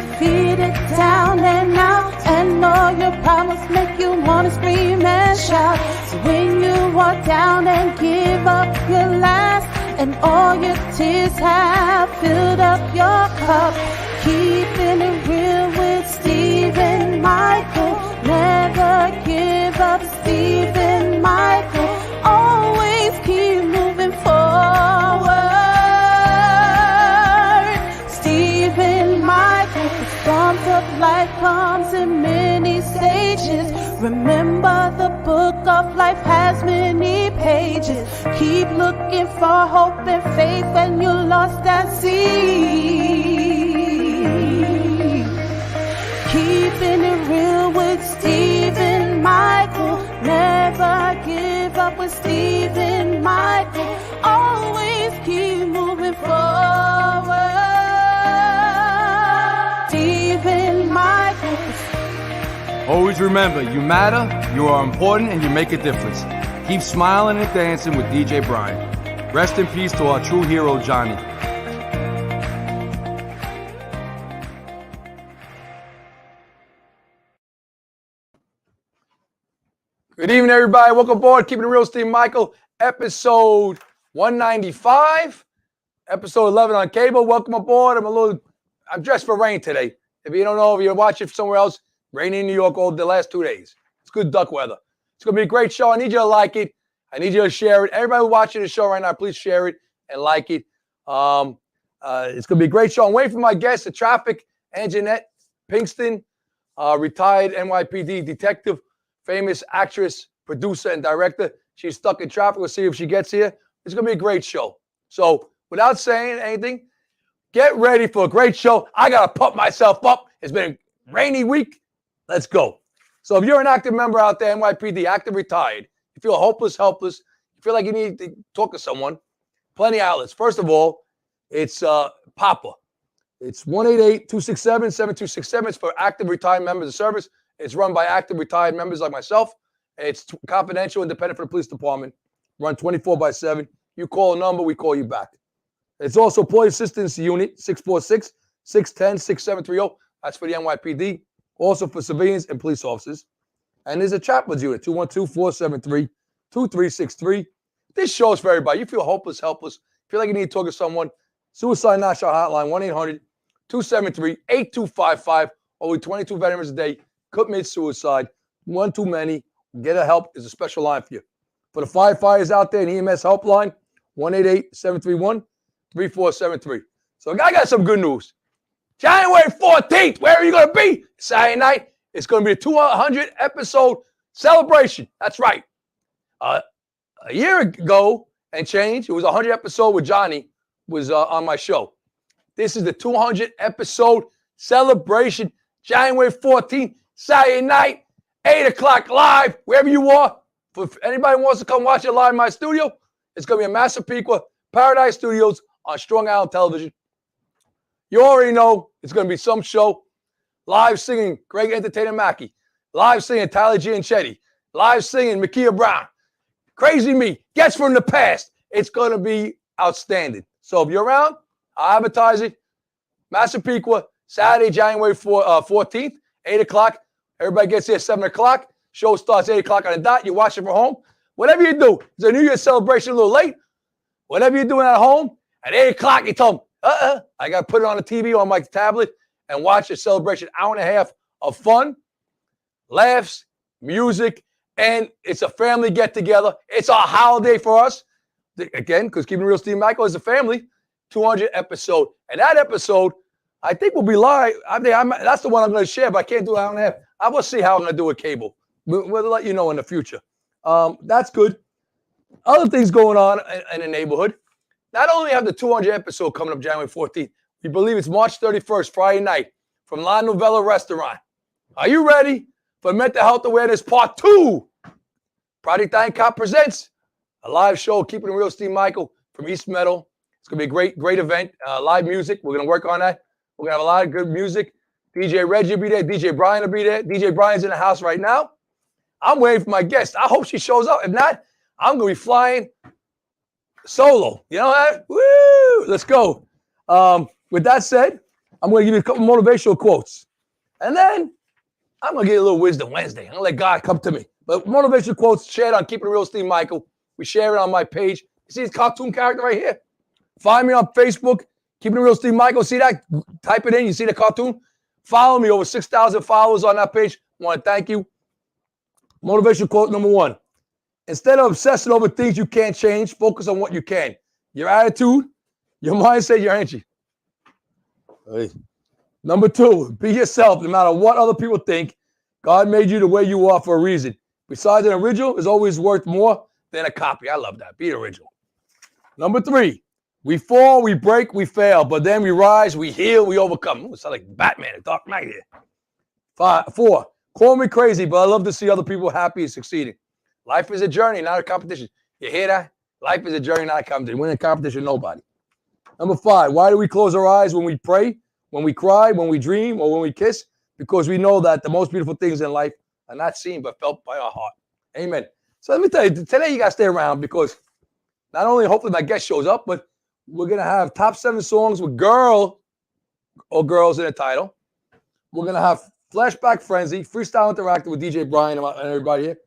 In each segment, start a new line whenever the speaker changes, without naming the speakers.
defeated down and out, and all your problems make you wanna scream and shout. So when you are down and give up your last, and all your tears have filled up your cup, keeping it real with Stephen Michael. Never give up, Stephen Michael. Always keep moving forward. Stephen Michael. The storms of life comes in many stages. Remember, the book of life has many pages. Keep looking for hope and faith when you're lost at sea. Keeping it real with Stephen Michael. Never give up with Stephen Michael. Always keep moving forward. Stephen Michael.
Always remember, you matter, you are important, and you make a difference. Keep smiling and dancing with DJ Brian. Rest in peace to our true hero, Johnny. Good evening, everybody. Welcome aboard. Keeping it real, Steve Michael. Episode 195. Episode 11 on cable. Welcome aboard. I'm dressed for rain today. If you don't know, if you're watching somewhere else, rainy in New York all the last 2 days. It's good duck weather. It's going to be a great show. I need you to like it. I need you to share it. Everybody watching the show right now, please share it and like it. It's going to be a great show. I'm waiting for my guest, the traffic, Anjanette Pinkston, retired NYPD detective, famous actress, producer, and director. She's stuck in traffic. We'll see if she gets here. It's going to be a great show. So without saying anything, get ready for a great show. I got to pump myself up. It's been a rainy week. Let's go. So if you're an active member out there, NYPD, active retired, you feel hopeless, helpless, you feel like you need to talk to someone, plenty of outlets. First of all, it's PAPA. It's 1-888-267-7267. It's for active retired members of service. It's run by active retired members like myself. It's confidential, independent for the police department. Run 24/7. You call a number, we call you back. It's also Employee Assistance Unit, 646-610-6730. That's for the NYPD. Also for civilians and police officers. And there's a chaplains unit, 212-473-2363. This show is for everybody. You feel hopeless, helpless, feel like you need to talk to someone. Suicide National Hotline, 1-800-273-8255. Over 22 veterans a day commit suicide. One too many. Get a help. There's a special line for you. For the firefighters out there, an EMS helpline, 1-888-731-3473. So I got some good news. January 14th, where are you going to be? Saturday night, it's going to be a 200 episode celebration. That's right. A year ago and change, it was a 100 episode with Johnny was on my show. This is the 200 episode celebration. January 14th, Saturday night, 8 o'clock live, wherever you are. If anybody wants to come watch it live in my studio, it's going to be in Massapequa, Paradise Studios on Strong Island Television. You already know it's going to be some show. Live singing Greg Entertainer Mackey. Live singing Tyler Gianchetti. Live singing Makia Brown. Crazy Me. Guests from the past. It's going to be outstanding. So if you're around, I'll advertise it. Massapequa, Saturday, January 14th, 8 o'clock. Everybody gets here at 7 o'clock. Show starts 8 o'clock on the dot. You watch it from home. Whatever you do. It's a New Year's celebration a little late. Whatever you're doing at home, at 8 o'clock, you tell them, I got to put it on the TV on my tablet and watch a celebration, hour and a half of fun, laughs, music, and it's a family get-together. It's a holiday for us. Again, because Keeping It Real, Steve Michael is a family, 200 episode. And that episode, I think will be live. That's the one I'm going to share, but I can't do an hour and a half. I will see how I'm going to do a cable. We'll let you know in the future. That's good. Other things going on in the neighborhood. Not only have the 200 episode coming up January 14th, we believe it's March 31st, Friday night, from La Novella Restaurant. Are you ready for Mental Health Awareness Part 2? Project Cop presents a live show, Keeping It Real, Steve Michael from East Meadow. It's going to be a great event. Live music. We're going to work on that. We're going to have a lot of good music. DJ Reggie will be there. DJ Brian will be there. DJ Brian's in the house right now. I'm waiting for my guest. I hope she shows up. If not, I'm going to be flying solo. You know that? Woo! Let's go. With that said, I'm going to give you a couple motivational quotes. And then I'm going to get a little Wisdom Wednesday. I'm going to let God come to me. But motivational quotes shared on Keeping It Real, Steve Michael. We share it on my page. You see this cartoon character right here? Find me on Facebook, Keeping It Real, Steve Michael. See that? Type it in. You see the cartoon? Follow me. Over 6,000 followers on that page. I want to thank you. Motivational quote number 1. Instead of obsessing over things you can't change, focus on what you can. Your attitude, your mindset, your energy. Hey. Number 2, be yourself no matter what other people think. God made you the way you are for a reason. Besides, an original is always worth more than a copy. I love that. Be the original. Number 3, we fall, we break, we fail, but then we rise, we heal, we overcome. Ooh, it sounds like Batman and Dark Knight here. 4, call me crazy, but I love to see other people happy and succeeding. Life is a journey, not a competition. You hear that? Life is a journey, not a competition. We're in a competition, nobody. Number 5, why do we close our eyes when we pray, when we cry, when we dream, or when we kiss? Because we know that the most beautiful things in life are not seen but felt by our heart. Amen. So let me tell you, today you got to stay around because not only hopefully my guest shows up, but we're going to have top 7 songs with girl or girls in the title. We're going to have Flashback Frenzy, Freestyle Interactive with DJ Brian and everybody here,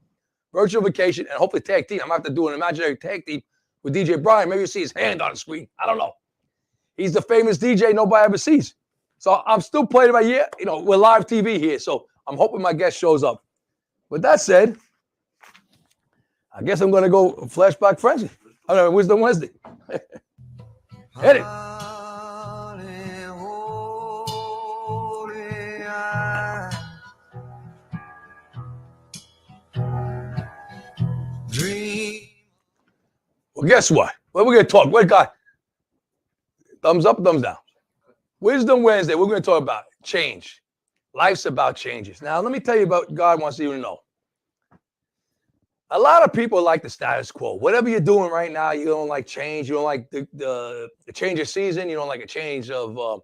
Virtual Vacation, and hopefully tag team. I'm going to have to do an imaginary tag team with DJ Brian. Maybe you see his hand on the screen. I don't know. He's the famous DJ nobody ever sees. So I'm still playing it by ear. You know, we're live TV here, so I'm hoping my guest shows up. With that said, I guess I'm going to go Flashback Frenzy. I don't know, Wisdom Wednesday. Hit it. Well, guess what? What we're going to talk? What got? Thumbs up, thumbs down. Wisdom Wednesday, we're going to talk about change. Life's about changes. Now, let me tell you about God wants you to know. A lot of people like the status quo. Whatever you're doing right now, you don't like change. You don't like the change of season. You don't like a change of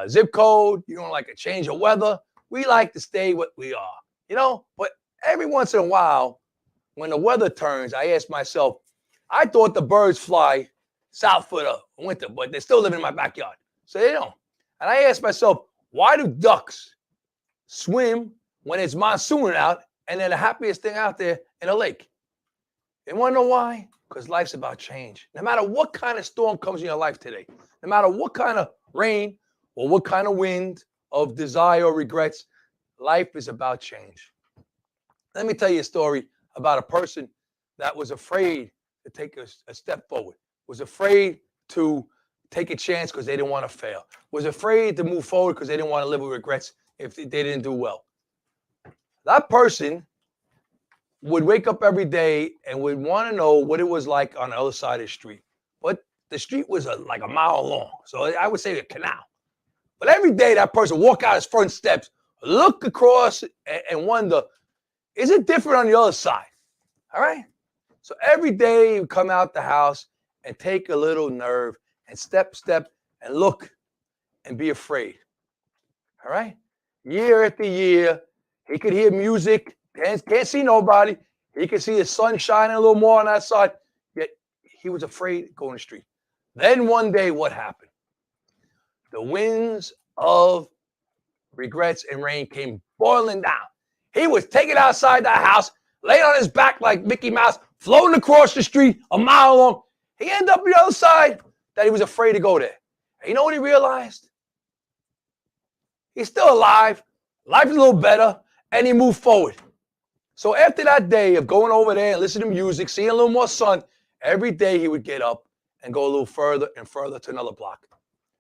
zip code. You don't like a change of weather. We like to stay what we are, you know? But every once in a while, when the weather turns, I ask myself, I thought the birds fly south for the winter, but they're still living in my backyard. So they don't. And I ask myself, why do ducks swim when it's monsooning out and they're the happiest thing out there in a lake? You want to know why? Because life's about change. No matter what kind of storm comes in your life today, no matter what kind of rain or what kind of wind of desire or regrets, life is about change. Let me tell you a story about a person that was afraid to take a step forward, was afraid to take a chance because they didn't want to fail, was afraid to move forward because they didn't want to live with regrets if they didn't do well. That person would wake up every day and would want to know what it was like on the other side of the street. But the street was like a mile long, so I would say a canal. But every day that person would walk out his front steps, look across and wonder, is it different on the other side? All right? So every day he would come out the house and take a little nerve and step, and look and be afraid. All right? Year after year, he could hear music, can't see nobody. He could see the sun shining a little more on that side, yet he was afraid to go in the street. Then one day, what happened? The winds of regrets and rain came boiling down. He was taken outside the house, laying on his back like Mickey Mouse, floating across the street a mile long. He ended up on the other side that he was afraid to go there. And you know what he realized? He's still alive. Life is a little better. And he moved forward. So after that day of going over there and listening to music, seeing a little more sun, every day he would get up and go a little further and further to another block.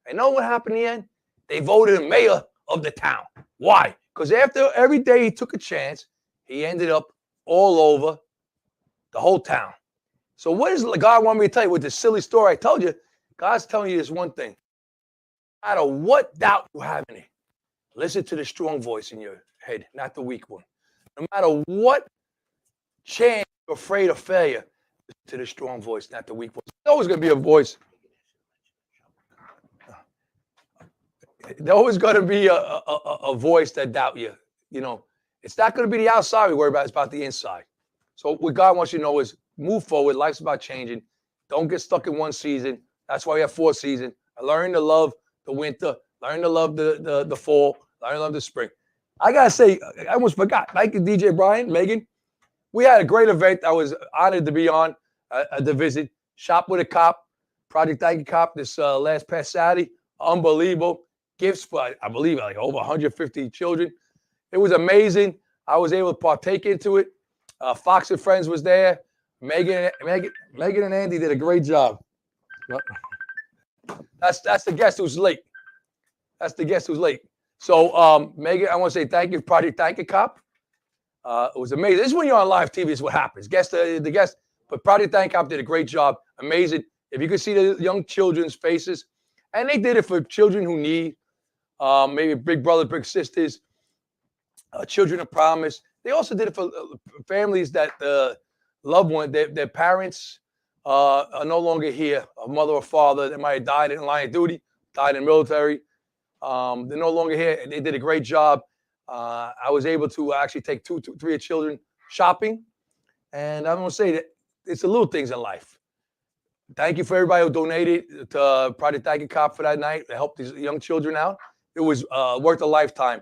And you know what happened in the end? They voted him mayor of the town. Why? Because after every day he took a chance, he ended up all over the whole town. So what does God want me to tell you with this silly story I told you? God's telling you this one thing. No matter what doubt you have in it, listen to the strong voice in your head, not the weak one. No matter what chance you're afraid of failure, listen to the strong voice, not the weak voice. There's always going to be a voice. There's always going to be a voice that doubt you. You know, it's not going to be the outside we worry about. It's about the inside. So what God wants you to know is move forward. Life's about changing. Don't get stuck in one season. That's why we have 4 seasons. I learned to love the winter, Learn to love the fall. Learn to love the spring. I gotta say, I almost forgot. Thank you, DJ Brian, Megan. We had a great event. I was honored to be on the visit. Shop with a Cop, Project Thank You Cop, this last past Saturday. Unbelievable. Gifts for, I believe, like over 150 children. It was amazing. I was able to partake into it. Fox and Friends was there. Megan and Andy did a great job. That's the guest who's late. That's the guest who's late. So, Megan, I want to say thank you, Project Thank You Cop. It was amazing. This is when you're on live TV. This is what happens. The guest, but Project Thank You Cop did a great job. Amazing. If you could see the young children's faces, and they did it for children who need, maybe big brothers, big sisters, children of promise. They also did it for families that the loved one, their parents are no longer here, a mother or father that might have died in line of duty, died in the military. They're no longer here. And they did a great job. I was able to actually take three children shopping. And I'm going to say that it's the little things in life. Thank you for everybody who donated to Project Thank You Cop for that night to help these young children out. It was worth a lifetime.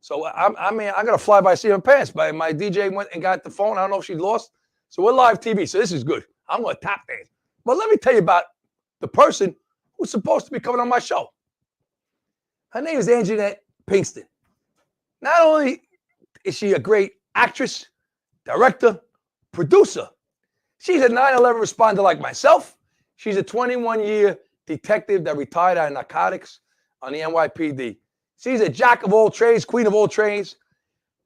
So, I mean, I got to fly by seat of pants. But my DJ went and got the phone. I don't know if she lost. So we're live TV. So this is good. I'm going to tap dance. But let me tell you about the person who's supposed to be coming on my show. Her name is Anjanette Pinkston. Not only is she a great actress, director, producer, she's a 9/11 responder like myself. She's a 21-year detective that retired out of narcotics on the NYPD. She's a jack of all trades, queen of all trades,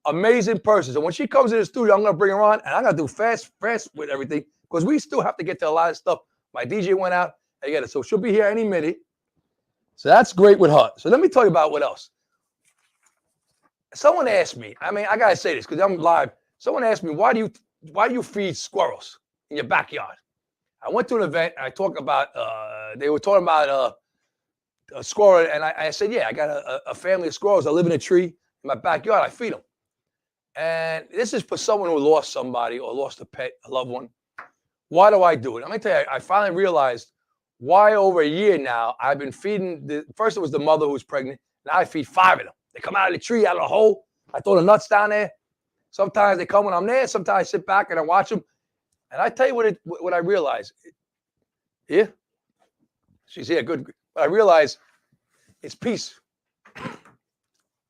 amazing person. So when she comes in the studio, I'm going to bring her on, and I'm going to do fast with everything because we still have to get to a lot of stuff. My DJ went out. I get it. So she'll be here any minute. So that's great with her. So let me tell you about what else. Someone asked me, I mean, I got to say this because I'm live. Someone asked me, why do you feed squirrels in your backyard? I went to an event and I talked about, they were talking about a squirrel. And I said, yeah, I got a family of squirrels. I live in a tree in my backyard. I feed them. And this is for someone who lost somebody or lost a pet, a loved one. Why do I do it? I'm going to tell you, I finally realized why over a year now I've been feeding. First it was the mother who was pregnant. Now I feed 5 of them. They come out of the tree, out of the hole. I throw the nuts down there. Sometimes they come when I'm there. Sometimes I sit back and I watch them. And I tell you what I realize. Yeah? She's here, good. But I realize it's peace.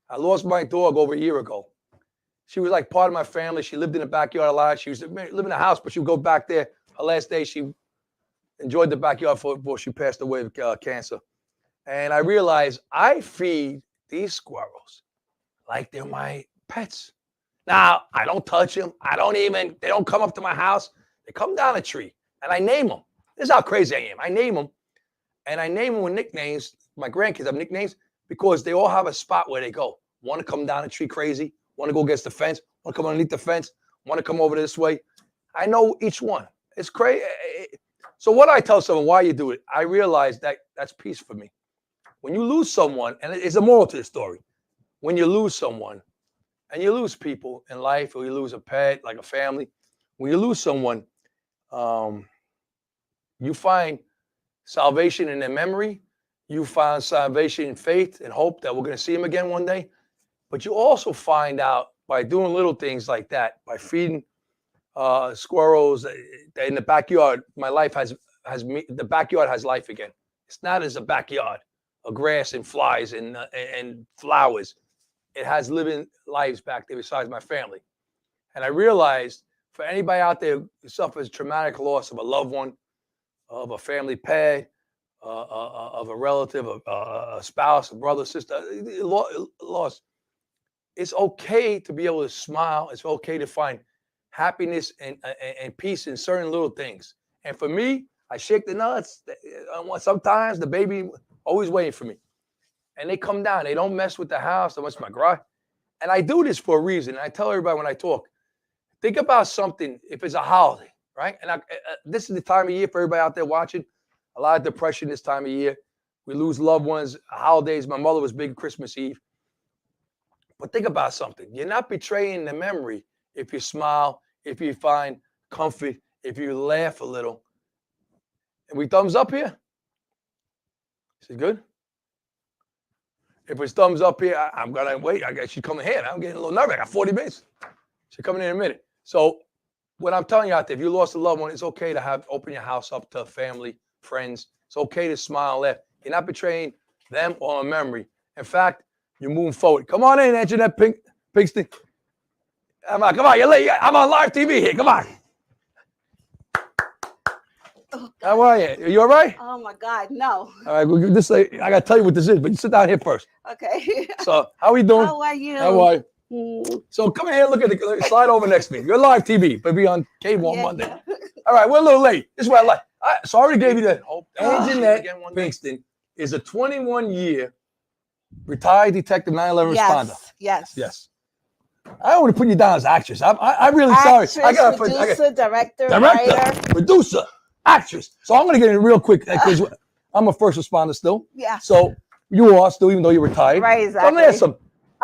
I lost my dog over a year ago. She was like part of my family. She lived in the backyard a lot. She used to live in the house, but she would go back there. Her last day, she enjoyed the backyard before she passed away with cancer. And I realized I feed these squirrels like they're my pets. Now, I don't touch them. They don't come up to my house. They come down a tree and I name them. This is how crazy I am. I name them and I name them with nicknames. My grandkids have nicknames because they all have a spot where they go. Want to come down a tree crazy, want to go against the fence, want to come underneath the fence, want to come over this way. I know each one. It's crazy. So what I tell someone why you do it, I realize that that's peace for me. When you lose someone, and it's a moral to the story, when you lose someone, and you lose people in life, or you lose a pet, like a family, when you lose someone, you find salvation in their memory. You find salvation in faith and hope that we're going to see them again one day. But you also find out by doing little things like that, by feeding squirrels in the backyard. My life the backyard has life again. It's not as a backyard of grass and flies and flowers. It has living lives back there besides my family. And I realized for anybody out there who suffers traumatic loss of a loved one, of a family pet, of a relative, a spouse, a brother, sister, loss, it's okay to be able to smile. It's okay to find happiness and peace in certain little things. And for me, I shake the nuts. Sometimes the baby always waiting for me. And they come down. They don't mess with the house. They mess with my garage. And I do this for a reason. I tell everybody when I talk, think about something if it's a holiday, right? And this is the time of year for everybody out there watching. A lot of depression this time of year. We lose loved ones, holidays. My mother was big Christmas Eve. But think about something. You're not betraying the memory if you smile, if you find comfort, if you laugh a little. And we thumbs up here? Is it good? If it's thumbs up here, I'm gonna wait. I guess she's coming here. I'm getting a little nervous. I got 40 minutes. She's coming in a minute. So what I'm telling you out there, if you lost a loved one, it's okay to open your house up to family, friends. It's okay to smile and laugh. You're not betraying them or a memory. In fact, you're moving forward. Come on in, Anjanette Pinkston. Come on, you're late. I'm on live TV here. Come on. How are you? You all right?
Oh my God, no.
All right, I gotta tell you what this is, but you sit down here first.
Okay.
So, how are you doing?
How are you?
How are you? So come in here, look at the slide over next to me. You're live TV, but be on cable on Monday. All right, we're a little late. This is what I like. So I already gave you that. Anjanette Pinkston is a 21-year retired detective 9/11 responder.
Yes.
I don't want to put you down as actress. I'm really sorry.
Producer, director, writer.
Producer, actress. So I'm going to get in real quick because I'm a first responder still.
Yeah.
So you are still, even though you're retired.
Right,
So I'm going to ask
exactly.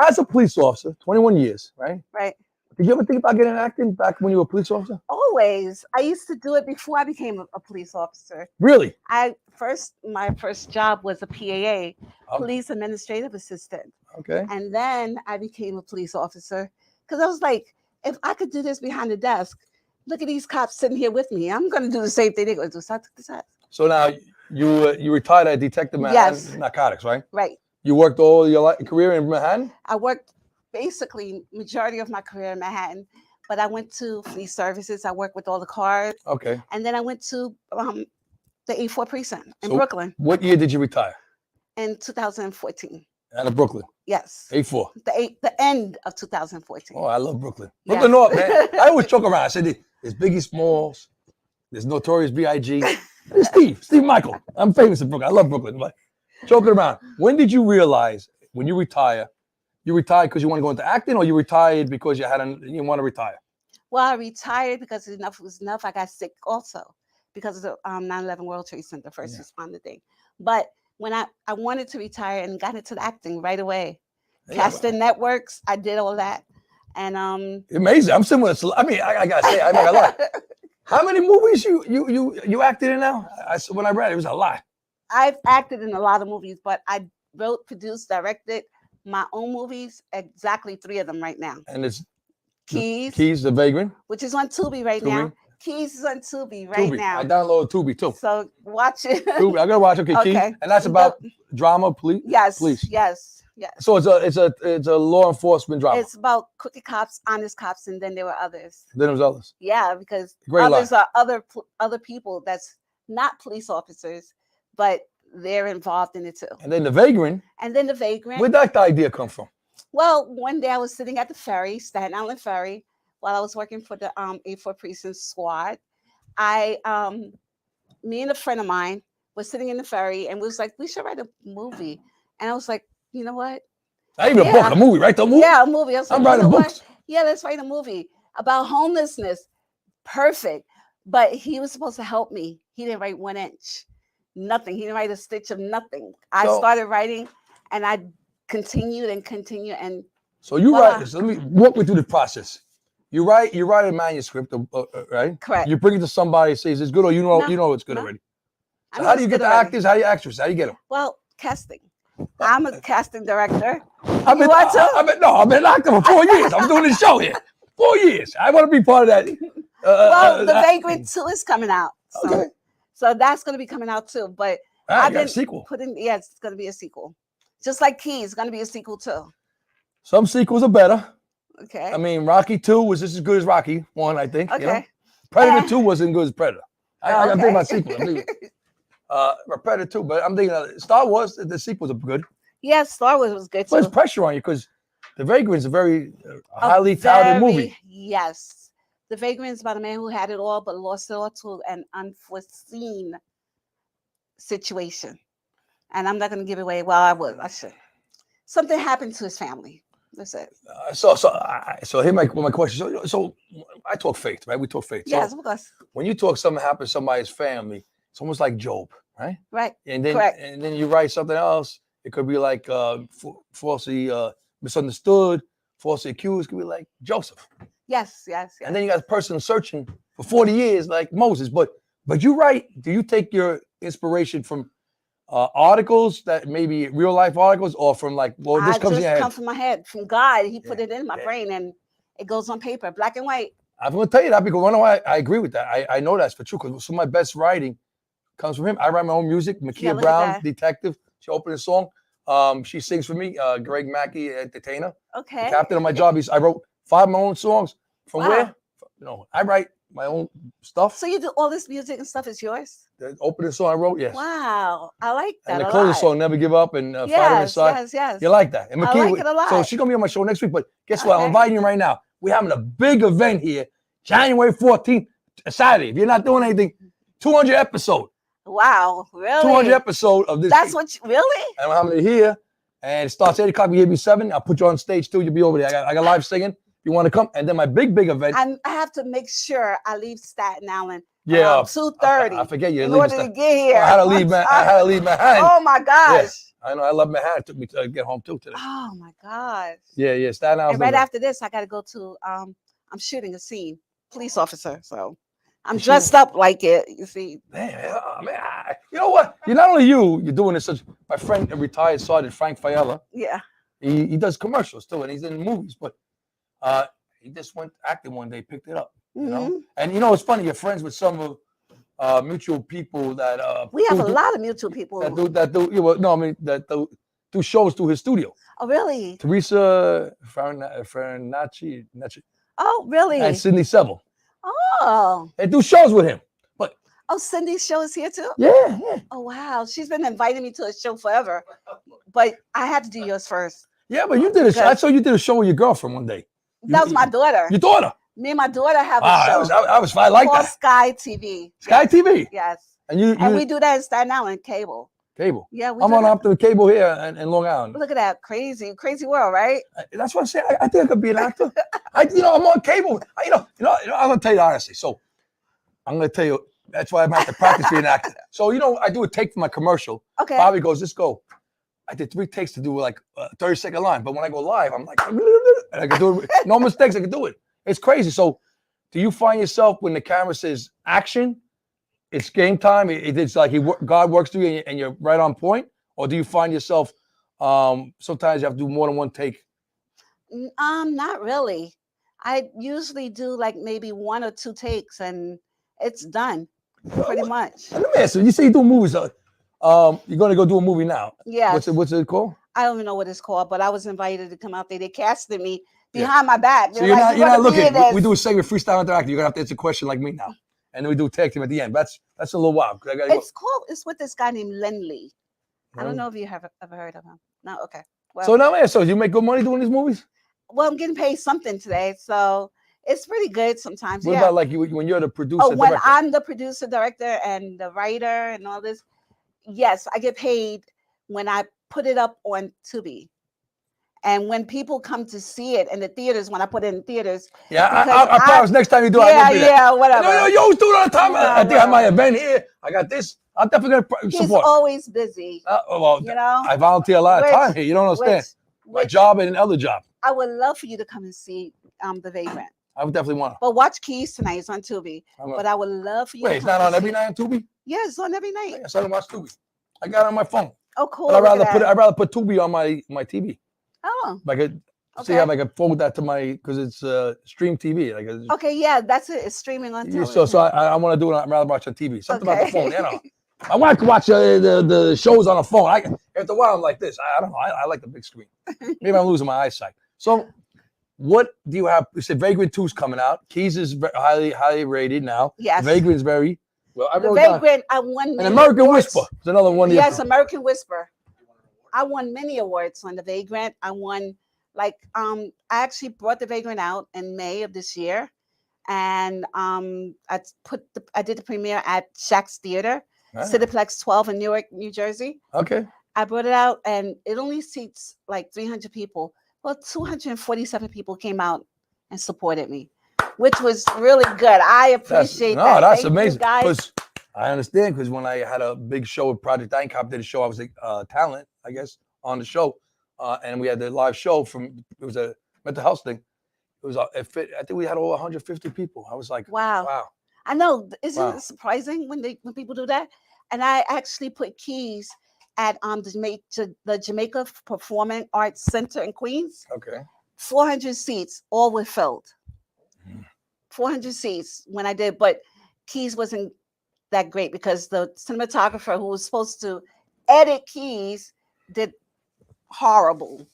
as a police officer, 21 years, right?
Right.
Did you ever think about getting acting back when you were a police officer?
Always. I used to do it before I became a police officer.
Really?
My first job was a PAA,
Oh.
police administrative assistant.
Okay.
And then I became a police officer because I was like, if I could do this behind the desk, look at these cops sitting here with me. I'm going to do the same thing they're going to do. So I took the test.
So now you retired as detective
Yes.
narcotics, right?
Right.
You worked all your career in Manhattan?
I worked basically majority of my career in Manhattan, but I went to police services. I worked with all the cars.
Okay.
And then I went to the A4 precinct in
So-
Brooklyn
What year did you retire?
in 2014.
Out of Brooklyn.
Yes.
A4.
The end of 2014.
Oh, I love Brooklyn.
Yes.
Brooklyn North, man. I always joke around. I said there's Biggie Smalls, there's Notorious B.I.G. There's Steve Michael. I'm famous in Brooklyn. I love Brooklyn. But joking around. When did you realize when you retired because you want to go into acting, or you retired because you didn't want to retire?
Well, I retired because enough was enough. I got sick also because of the 9/11 World Trade Center first responder thing. But when I wanted to retire and got into the acting right away, casting networks, I did all that. And
amazing. I'm similar. I mean, I gotta say, I'm not gonna lie. How many movies you acted in now? When I read it was a lot.
I've acted in a lot of movies, but I wrote, produced, directed my own movies. Exactly 3 of them right now.
And it's
Keys,
The Vagrant,
which is on Tubi right
Tubi.
now. Keys is on Tubi right
Tubi.
now.
I downloaded Tubi too.
So watch it.
Tubi. I gotta watch. Okay, Keys,
Okay.
and that's about drama, police.
Yes.
Police.
Yes.
So it's a law enforcement drama.
It's about crooked cops, honest cops, and then there were others.
Then there's others.
Yeah, because
Great
others are other people that's not police officers, but they're involved in it too.
And then The Vagrant.
And then The Vagrant.
Where'd that idea come from?
Well, one day I was sitting at the ferry, Staten Island Ferry, while I was working for the A4 Precinct Squad. Me and a friend of mine was sitting in the ferry, and we was like, we should write a movie. And I was like, you know what?
Not even a book, a movie, right? The movie.
Yeah, a movie. I was like,
I'm writing books.
Yeah, let's write a movie about homelessness. Perfect. But he was supposed to help me. He didn't write 1 inch, nothing. He didn't write a stitch of nothing. I started writing, and I continued. And
so you write. So let me walk me through the process. You write a manuscript, right?
Correct.
You bring it to somebody, says it's good, or you know it's good already. So how do you get the actors? How do you actors? How do you get them?
Well, casting. I'm a casting director.
I've been an actor for 4 years. I'm doing this show here. 4 years. I want to be part of that.
Well, The Vagrant 2 is coming out.
Okay.
So that's going to be coming out too. But
I've been a sequel.
Yes, it's going to be a sequel. Just like Keys, it's going to be a sequel too.
Some sequels are better.
Okay.
I mean, Rocky 2 was just as good as Rocky 1, I think.
Okay.
You know? Predator 2 wasn't as good as Predator. I'm thinking about sequels. Predator 2, but I'm thinking Star Wars, the sequels are good.
Yes, Star Wars was good too.
But there's pressure on you because The Vagrant is a very highly touted movie.
Yes. The Vagrant is about a man who had it all but lost it all to an unforeseen situation. And I'm not going to give it away. Well, I should. Something happened to his family. That's it.
So here my question. So I talk faith, right? We talk faith.
Yes,
so
of course.
when you talk something happened to somebody's family, it's almost like Job, right?
Right.
And then
Correct.
and then you write something else. It could be like falsely misunderstood, falsely accused. It could be like Joseph.
Yes.
And then you got a person searching for 40 years like Moses. But you write, do you take your inspiration from articles that maybe real life articles, or from like, well, this
I
comes in
just
your head?
come from my head, from God. He put
Yeah,
it in my
yeah.
brain, and it goes on paper, black and white.
I'm gonna tell you that because one of why I agree with that. I know that's for true because some of my best writing comes from him. I write my own music.
Yeah,
Makia
look at
Brown,
that.
Detective. She opened a song. She sings for me. Greg Mackey, entertainer. The
Okay.
captain of my job. I wrote 5 of my own songs. From
Wow.
where? I write my own stuff.
So you do all this music and stuff is yours?
The opening song I wrote, yes.
Wow, I like that
And the
a
closing
lot.
song, Never Give Up, and Fighter
Yes,
Inside.
yes, yes.
You like that? And
I
Makia,
like it a lot.
so she's gonna be on my show next week. But guess what? I'm
Okay.
inviting you right now. We're having a big event here, January 14th, Saturday. If you're not doing anything, 200 episode.
Wow, really?
200 episode of this.
That's what really?
And I'm having it here, and it starts 8 o'clock. We give you 7. I'll put you on stage too. You'll be over there. I got live singing. If you want to come, and then my big event.
I have to make sure I leave Staten Island.
Yeah,
2:30.
I forget you.
In order to get here.
I had to leave, man. I had to leave Manhattan.
Oh my gosh.
Yes, I know. I love Manhattan. It took me to get home too today.
Oh my gosh.
Yeah. Staten Island.
And right after this, I got to go to. I'm shooting a scene, police officer. So I'm
You're
dressed up like it. You see.
Man, you know what? You're not only you're doing this. My friend, a retired Sergeant Frank Fiella,
Yeah.
he does commercials too, and he's in movies. But he just went acting one day, picked it up. You know,
Mhm.
and it's funny. You're friends with some of mutual people that
We have a lot of mutual people.
that do shows through his studio.
Oh really?
Teresa Farinacci
Oh really?
and Sidney Seville.
Oh.
They do shows with him.
Oh, Cindy's show is here too?
Yeah.
Oh wow. She's been inviting me to a show forever. But I had to do yours first.
Yeah, but you did a show. I saw you did a show with your girlfriend one day.
That was my daughter.
Your daughter.
Me and my daughter have a
Wow,
show
I like
called
that.
Sky TV.
Sky TV.
Yes.
And you
And we do that in Staten Island cable.
cable.
Yeah, we
I'm
do
on
that.
Optimum Cable here in Long Island.
Look at that crazy world, right?
That's what I'm saying. I think I could be an actor. I'm on cable. I'm gonna tell you honestly. So I'm gonna tell you that's why I'm have to practice being an actor. So I do a take for my commercial.
Okay.
Bobby goes, "Let's go." I did 3 takes to do like a 30-second line, but when I go live, I'm like, and I can do it. No mistakes. I can do it. It's crazy. So, do you find yourself when the camera says action, it's game time? It's like God works through you and you're right on point, or do you find yourself sometimes you have to do more than 1 take?
Not really. I usually do like maybe 1 or 2 takes, and it's done pretty much.
Let me ask you. You say you do movies. You're gonna go do a movie now.
Yeah.
What's it called?
I don't even know what it's called, but I was invited to come out there. They casted me
Yeah.
behind my back.
So
They're
you're
like,
not
"You're
looking.
gonna be in
We
this."
do a segment freestyle interactive. You're gonna have to answer a question like me now, and then we do a tag team at the end. That's a little wild. I gotta go.
It's with this guy named Lenley. I don't know if you have ever heard of him. No, okay. Well,
So now, man, so you make good money doing these movies?
well, I'm getting paid something today, so it's pretty good sometimes.
What
Yeah.
about like when you're the producer?
Oh, when
director?
I'm the producer, director, and the writer, and all this, yes, I get paid when I put it up on Tubi. And when people come to see it in the theaters, when I put it in theaters,
Yeah,
because
I promise next time you do it,
yeah,
I'll be there.
yeah, whatever.
No, you always do it all the time.
Yeah,
I think I have my
whatever.
event here. I got this. I'm definitely gonna
He's
support.
always busy,
Well,
you know.
I volunteer a lot of
Which-
time here. You don't understand. My
Which
job and another job.
I would love for you to come and see The Vagrant.
I would definitely want to.
But watch Keys tonight. It's on Tubi. But I would love for you.
Wait,
to
it's
come
not on
and
every
see
night on Tubi?
it. Yeah, it's on every night.
Yes, I don't watch Tubi. I got it on my phone.
Oh, cool.
But I'd
look at that.
rather put Tubi on my TV.
Oh,
Like see
okay.
how I can forward that to because it's stream TV. Like
Okay, yeah, that's it. It's streaming on
yeah,
television.
so I want to do it. I'd rather watch on TV. Something about the
Okay.
phone, you know. My wife can watch the shows on the phone. After a while, I'm like this. I don't know. I like the big screen. Maybe I'm losing my eyesight. So, what do you have? You said Vagrant 2's coming out. Keys is highly rated now.
Yes.
Vagrant's very well. I
The
wrote down
Vagrant, I won
an
many
American
awards.
Whisper. It's another one.
Yes, American Whisper. I won many awards on The Vagrant. I won I actually brought The Vagrant out in May of this year, and I did the premiere at Shaq's Theater, Cineplex 12 in Newark, New Jersey.
Okay.
I brought it out, and it only seats like 300 people. Well, 247 people came out and supported me, which was really good. I appreciate that.
That's
Thank you,
amazing.
guys.
Because I understand. Because when I had a big show with Project Eincop, did a show. I was a talent, I guess, on the show, and we had the live show it was a mental health thing. It was I think we had over 150 people. I was like,
Wow. I know. Isn't it surprising when people do that? And I actually put Keys at the Jamaica Performing Arts Center in Queens.
Okay.
400 seats, all were filled. 400 seats when I did, but Keys wasn't that great because the cinematographer who was supposed to edit Keys did horrible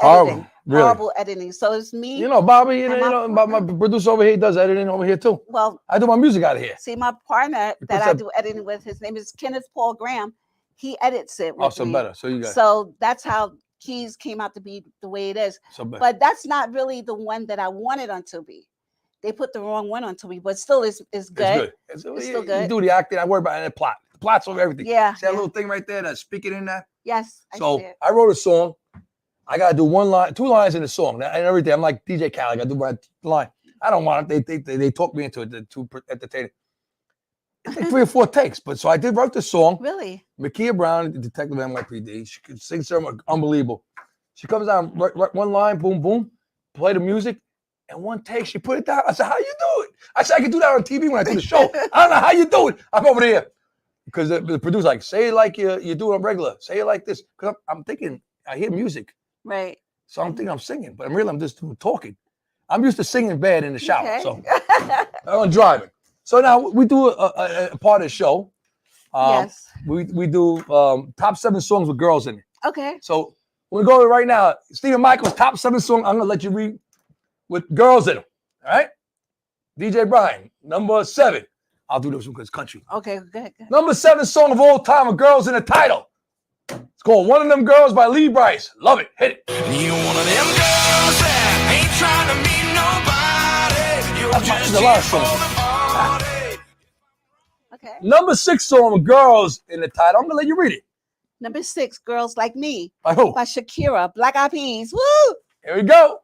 editing.
Really?
Horrible editing. So it's me.
You know, Bobby, you
and
know,
my
my producer over here does editing over here too.
Well,
I do my music out of here.
see, my partner
You
that
put
I
that-
do editing with, his name is Kenneth Paul Graham. He edits it with
Oh, so
me.
better. So you got
So that's how Keys came out to be the way it is.
so better.
But that's not really the one that I wanted on Tubi. They put the wrong one on Tubi, but still it's good.
It's good.
It's
you,
still
You
good.
do the acting. I worry about the plot. The plot's over everything.
Yeah.
See that
yeah.
little thing right there that's speaking in that?
Yes. I
So
see it.
I wrote a song. I gotta do 2 lines in the song and everything. I'm like DJ Khaled. I gotta do my line. I don't want it. They talk me into it. They're too entertaining. It's like 3 or 4 takes. But so I did write the song.
Really?
Makia Brown, Detective NYPD. She could sing something unbelievable. She comes down, right, 1 line, boom, boom, play the music, and 1 take, she put it down. I said, how you do it? I said, I can do that on TV when I do the show. I don't know how you do it. I'm over there. Because the producer's like, say it like you do it on regular. Say it like this. Because I'm thinking, I hear music.
Right.
So I'm thinking I'm singing, but I'm just talking. I'm used to singing bad in the shower.
Okay.
So I'm driving. So now we do a part of the show.
Yes.
We do top 7 songs with girls in it.
Okay.
So we're going right now. Stephen Michaels' top 7 song. I'm gonna let you read with girls in them. All right. DJ Brian, number 7. I'll do this one because it's country.
Okay. Good.
Number 7 song of all time with girls in the title. It's called "One of Them Girls" by Lee Brice. Love it. Hit it.
You one of them girls that ain't trying to meet nobody. You're
That's
just
a lot of
here for
songs.
the party.
Okay.
Number 6 song with girls in the title. I'm gonna let you read it.
Number 6, Girls Like Me
By who?
by Shakira. Black Eyed Peas. Woo!
Here we go.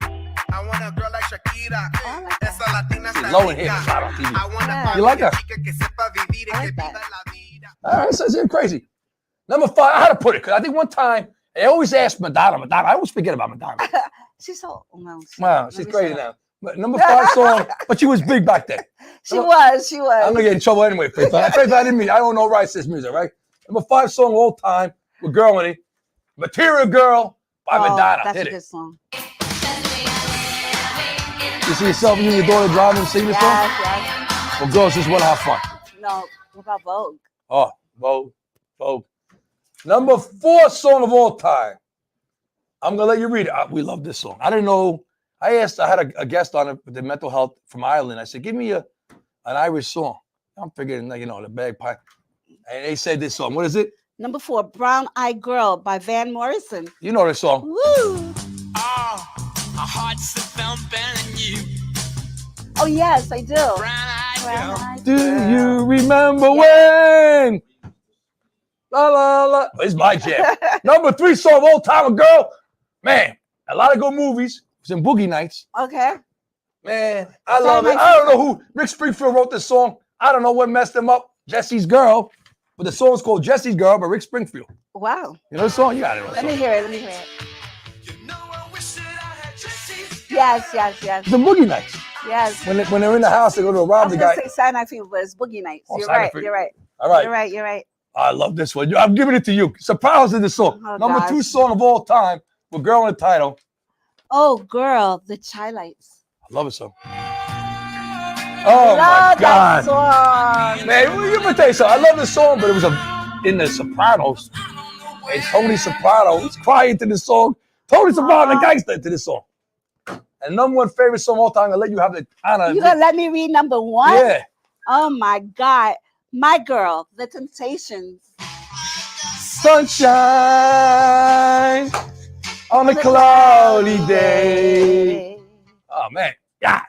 I want a girl like Shakira.
I like that.
Esa latina
She's
está
low in here.
rica.
Shout out to you.
I want
Yeah.
a
You like her?
chica que sepa vivir y
I
que
like that.
viva la vida.
All right, so it's crazy. Number 5, I had to put it because I think one time they always ask Madonna. I always forget about Madonna.
She's so well,
Wow,
let
she's
me
crazy
shut up.
now. But number 5 song, but she was big back then.
She was.
I'm gonna get in trouble anyway. Faith. I didn't mean. I don't know Rice's music, right? Number 5 song of all time with girl in it, "Material Girl" by
Oh,
Madonna.
that's
Hit
a
it.
good song.
You see yourself, you and your daughter driving and singing this song?
Yes, yes.
Well, girls just want to have fun.
No, what about Vogue?
Oh, Vogue. Number 4 song of all time. I'm gonna let you read it. We love this song. I didn't know. I had a guest on it with the mental health from Ireland. I said, give me an Irish song. I'm figuring, the bagpipe. And they said this song. What is it?
Number 4, Brown Eyed Girl by Van Morrison.
You know this song.
Woo!
Oh, our hearts are thumping and you
Oh yes, I do.
brown-eyed
Brown
girl.
Eyed
Do
Girl.
you remember when? La la la. It's my jam. Number 3 song of all time, girl. Man, a lot of good movies. It was in Boogie Nights.
Okay.
Man, I love it. I don't know who Rick Springfield wrote this song. I don't know what messed him up. Jesse's Girl. But the song's called Jesse's Girl by Rick Springfield.
Wow.
You know the song? You got it.
Let me hear it. Let me hear it.
You know I wish that I had Jesse's
Yes, yes, yes,
The Boogie Nights.
yes.
When they're in the house, they go to
I
rob
was
the
gonna
guy.
say Saturday Night Fever, but it's Boogie Nights.
Oh,
You're
Saturday
right.
Fever.
You're right.
All right.
You're right. You're right.
I love this one. I'm giving it to you. Sopranos in the song.
Oh,
Number
gosh.
2 song of all time with girl in the title.
Oh, girl, the Chi-Lights.
I love it so. Oh my
Love
God.
that song.
Man, well, you tell you something. I love this song, but it was in the Sopranos. And Tony Soprano was crying to this song. Tony Soprano, the gangster, to this song. And number 1 favorite song of all time. I'm gonna let you have the honor.
You gonna let me read number 1?
Yeah.
Oh my God, my girl, The Temptations.
Sunshine on a cloudy day. Oh man, yeah.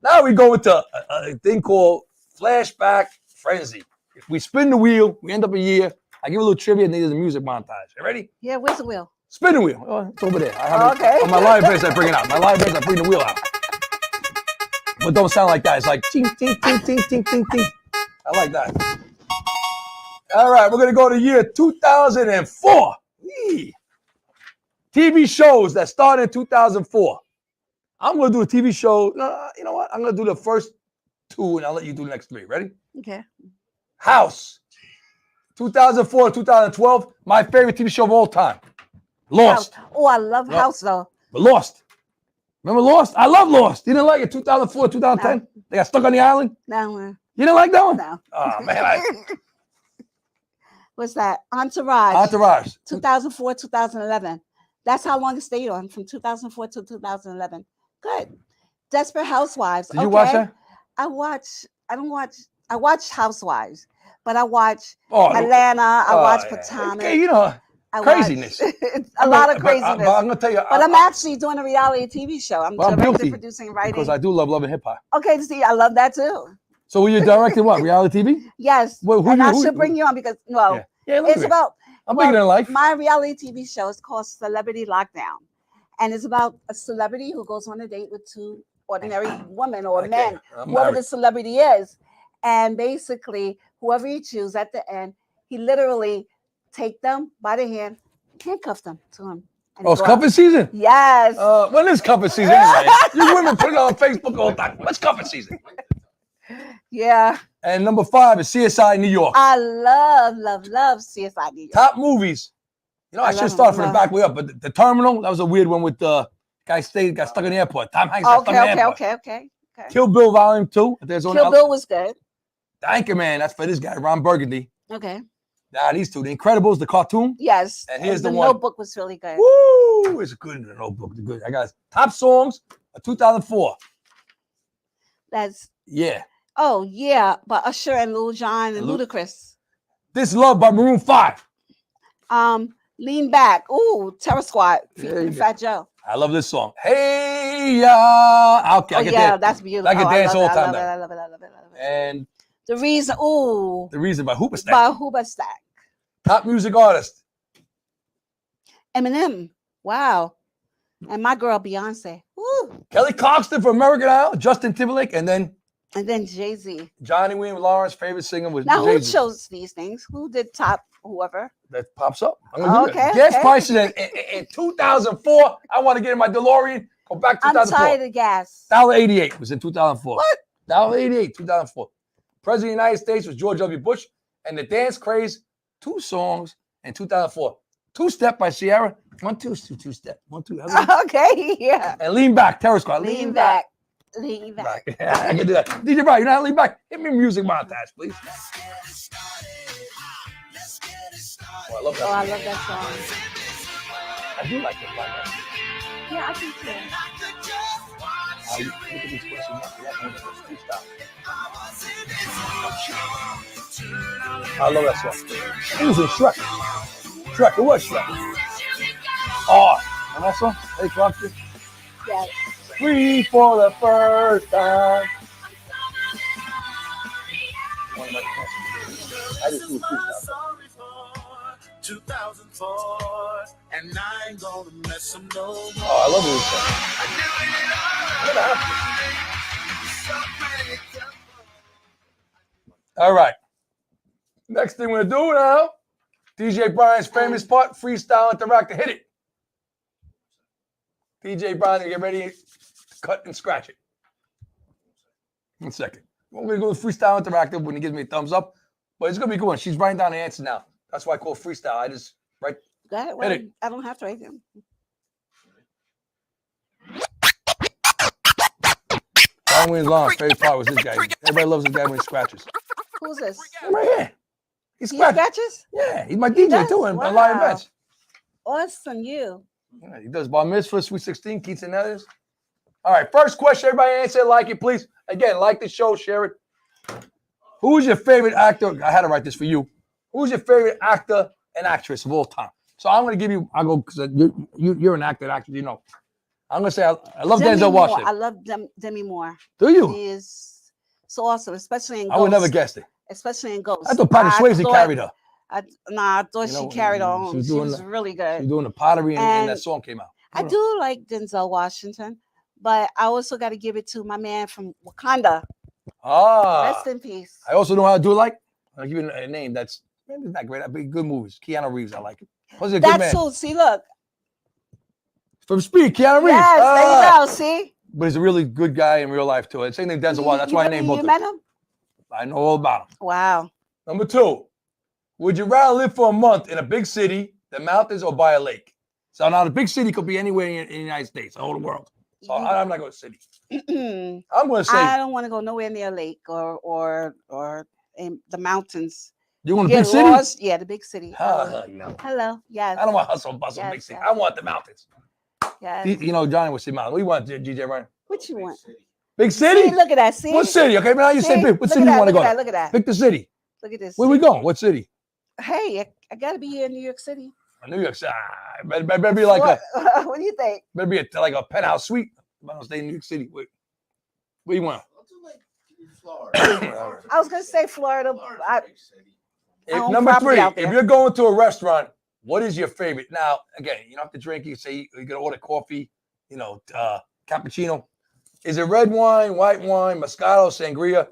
Now we go into a thing called Flashback Frenzy. If we spin the wheel, we end up a year. I give a little trivia and then there's a music montage. You ready?
Yeah, where's the wheel?
Spin the wheel. Oh, it's over there. I have
Okay.
it on my live bass, I bring it out. My live bass, I bring the wheel out. But don't sound like that. It's like ting, ting, ting, ting, ting, ting, ting. I like that. All right, we're going to go to the year 2004. Yee. TV shows that started in 2004. I'm going to do a TV show. You know what? I'm going to do the first 2 and I'll let you do the next 3. Ready?
Okay.
House. 2004 to 2012, my favorite TV show of all time. Lost.
House. Oh, I love
No.
House though.
But Lost. Remember Lost? I love Lost. You didn't like it? 2004, 2010? They got stuck on the island?
No,
You didn't like that one?
no.
Oh, man.
What's that? Entourage.
Entourage.
2004, 2011. That's how long it stayed on, from 2004 to 2011. Good. Desperate Housewives.
Did you watch that?
I watch Housewives, but I watch
Oh,
Atlanta. I watch
yeah.
Potomac.
Okay, you know,
I watch-
craziness.
a lot of
But
craziness.
But I'm going to tell you.
But I'm actually doing a reality TV show. I'm
Well, I'm
directing,
guilty,
producing, and writing.
because I do love Love and Hip Hop.
Okay, see, I love that too.
So were you directing what? Reality TV?
Yes.
Well,
And I should bring you on because, well,
Yeah, yeah look
it's
at it.
about
I'm bigger than life.
my reality TV show is called Celebrity Lockdown. And it's about a celebrity who goes on a date with two ordinary women or
Okay,
men,
I'm
whoever
married.
the celebrity is. And basically, whoever you choose at the end, he literally take them by the hand, handcuff them to him. and
Oh, it's
go out.
cuffing season?
Yes.
When is cuffing season anyway? You women put it on Facebook all the time. What's cuffing season?
Yeah.
And number 5 is CSI New York.
I love CSI New York.
Top movies. You know, I
I
should
love
start
them,
from the
love
back way up, but the Terminal, that was a weird one with the guy got stuck in the airport. Tom Hanks got stuck in the airport.
Okay.
Kill Bill Volume 2. There's only
Kill Bill was good.
The Anchorman, that's for this guy, Ron Burgundy.
Okay.
Nah, these two. The Incredibles, the cartoon.
Yes.
And here's
the
the one.
Notebook was really good.
Woo! It's good in the Notebook. It's good. I got top songs of 2004.
That's
Yeah.
oh yeah, but Usher and Lil Jon and
Lu-
Ludacris.
This Love by Maroon 5.
Lean Back. Ooh, Terror Squad.
There you go.
Fat Joe.
I love this song. Hey, yeah. Okay,
Oh
I get
yeah,
that.
that's beautiful.
I can dance all the
I
time
love it,
now.
I love it. I love it. I love it.
And
The reason. Ooh.
The Reason by Hooper Stack.
By Hooba Stack.
Top music artist.
Eminem. Wow. And my girl Beyonce. Woo.
Kelly Clarkson from American Idol. Justin Timberlake. And then
And then Jay-Z.
Johnny Williams Lawrence's favorite singer was
Now who
Jay-Z.
chose these things? Who did top whoever?
That pops up. I'm gonna do that.
Okay,
Gas
okay.
prices in 2004. I want to get in my DeLorean. Go back to
I'm
2004.
tired of gas.
$1.88 was in 2004.
What?
$1.88, 2004. President of the United States was George W. Bush. And the dance craze, 2 songs in 2004. Two Step by Sierra. 1, 2, 2 Step. 1, 2.
Okay, yeah.
And Lean Back, Terror Squad.
Lean back. Lean back.
Right. Yeah, I can do that. DJ Brian, you know how to lean back? Hit me a music montage, please. Oh, I love that.
Oh, I love that song.
I do like that podcast.
Yeah, I think so.
Look at these questions. I love that song. It was in Shrek. Shrek, it was Shrek. Oh, and that song? Hey, Clarkson.
Yes.
Free for the first time. One of my favorites. I just do a freestyle.
2004, and I ain't gonna mess them no more.
Oh, I love this song. All right. Next thing we're gonna do now, DJ Brian's famous part, freestyle interactive. Hit it. DJ Brian, get ready to cut and scratch it. 1 second. We're gonna go with freestyle interactive when he gives me a thumbs up, but it's gonna be good one. She's writing down the answer now. That's why I call it freestyle. I just write.
Go ahead.
Hit it.
I don't have to write them.
Brian Williams' Lawrence favorite part was this guy. Everybody loves this guy when he scratches.
Who's this?
I'm right here. He
He
scratches.
scratches?
Yeah, he's my DJ
does?
too in Lion
Wow.
Bench.
Awesome, you.
Yeah, he does bar mitzvah, Sweet 16, quinceañeras. All right, first question. Everybody answer like it, please. Again, like the show, share it. Who is your favorite actor? I had to write this for you. Who's your favorite actor and actress of all time? So I'm going to give you, I'll go, because you're an actor, you know. I'm going to say I love
Demi
Denzel
Moore.
Washington.
I love Demi Moore.
Do you?
He is so awesome, especially in Ghost.
I would never guessed it.
Especially in Ghost.
I thought Patty Swayze carried her.
I thought
You know,
she carried
she
on.
was
She
doing
was
the-
really
She
good.
was doing the pottery and
And
that song came out.
I do like Denzel Washington, but I also got to give it to my man from Wakanda.
Ah.
Rest in peace.
I also know how to do like. I'll give you a name that's maybe not great. But good movies. Keanu Reeves, I like it. Was a good man.
That's who. See, look.
From Speed, Keanu Reeves.
Yes,
Ah.
there you go. See.
But he's a really good guy in real life too. Same thing Denzel Washington. That's why I named both
You
of
met
them.
him?
I know all about him.
Wow.
Number 2. Would you rather live for a month in a big city, the mountains, or by a lake? So now the big city could be anywhere in the United States, the whole world. So I'm not going to city. I'm going to say
I don't want to go nowhere near a lake or in the mountains.
you want a
Get
big city.
lost. Yeah, the big city.
No.
Hello. Yes.
I don't want hustle and bustle
Yes,
big city.
yes.
I want the mountains.
Yes.
You know, Johnny would say mountains. What do you want, GJ Ryan?
What you want?
Big city?
See, look at that. See?
What city? Okay, but now you say
See?
big. What
Look
city
at
you
that,
want to
look
go
at
to?
that, look at that.
Pick the city.
Look at this.
Where we going? What city?
Hey, I got to be here in New York City.
New York City. Better be like
What do you think?
better be like a penthouse suite. I don't stay in New York City. Where you want?
I was going to say Florida. own
Number
property
3,
out
if
there.
you're going to a restaurant, what is your favorite? Now, again, you don't have to drink. You say you're gonna order coffee, cappuccino. Is it red wine, white wine, Moscato, sangria,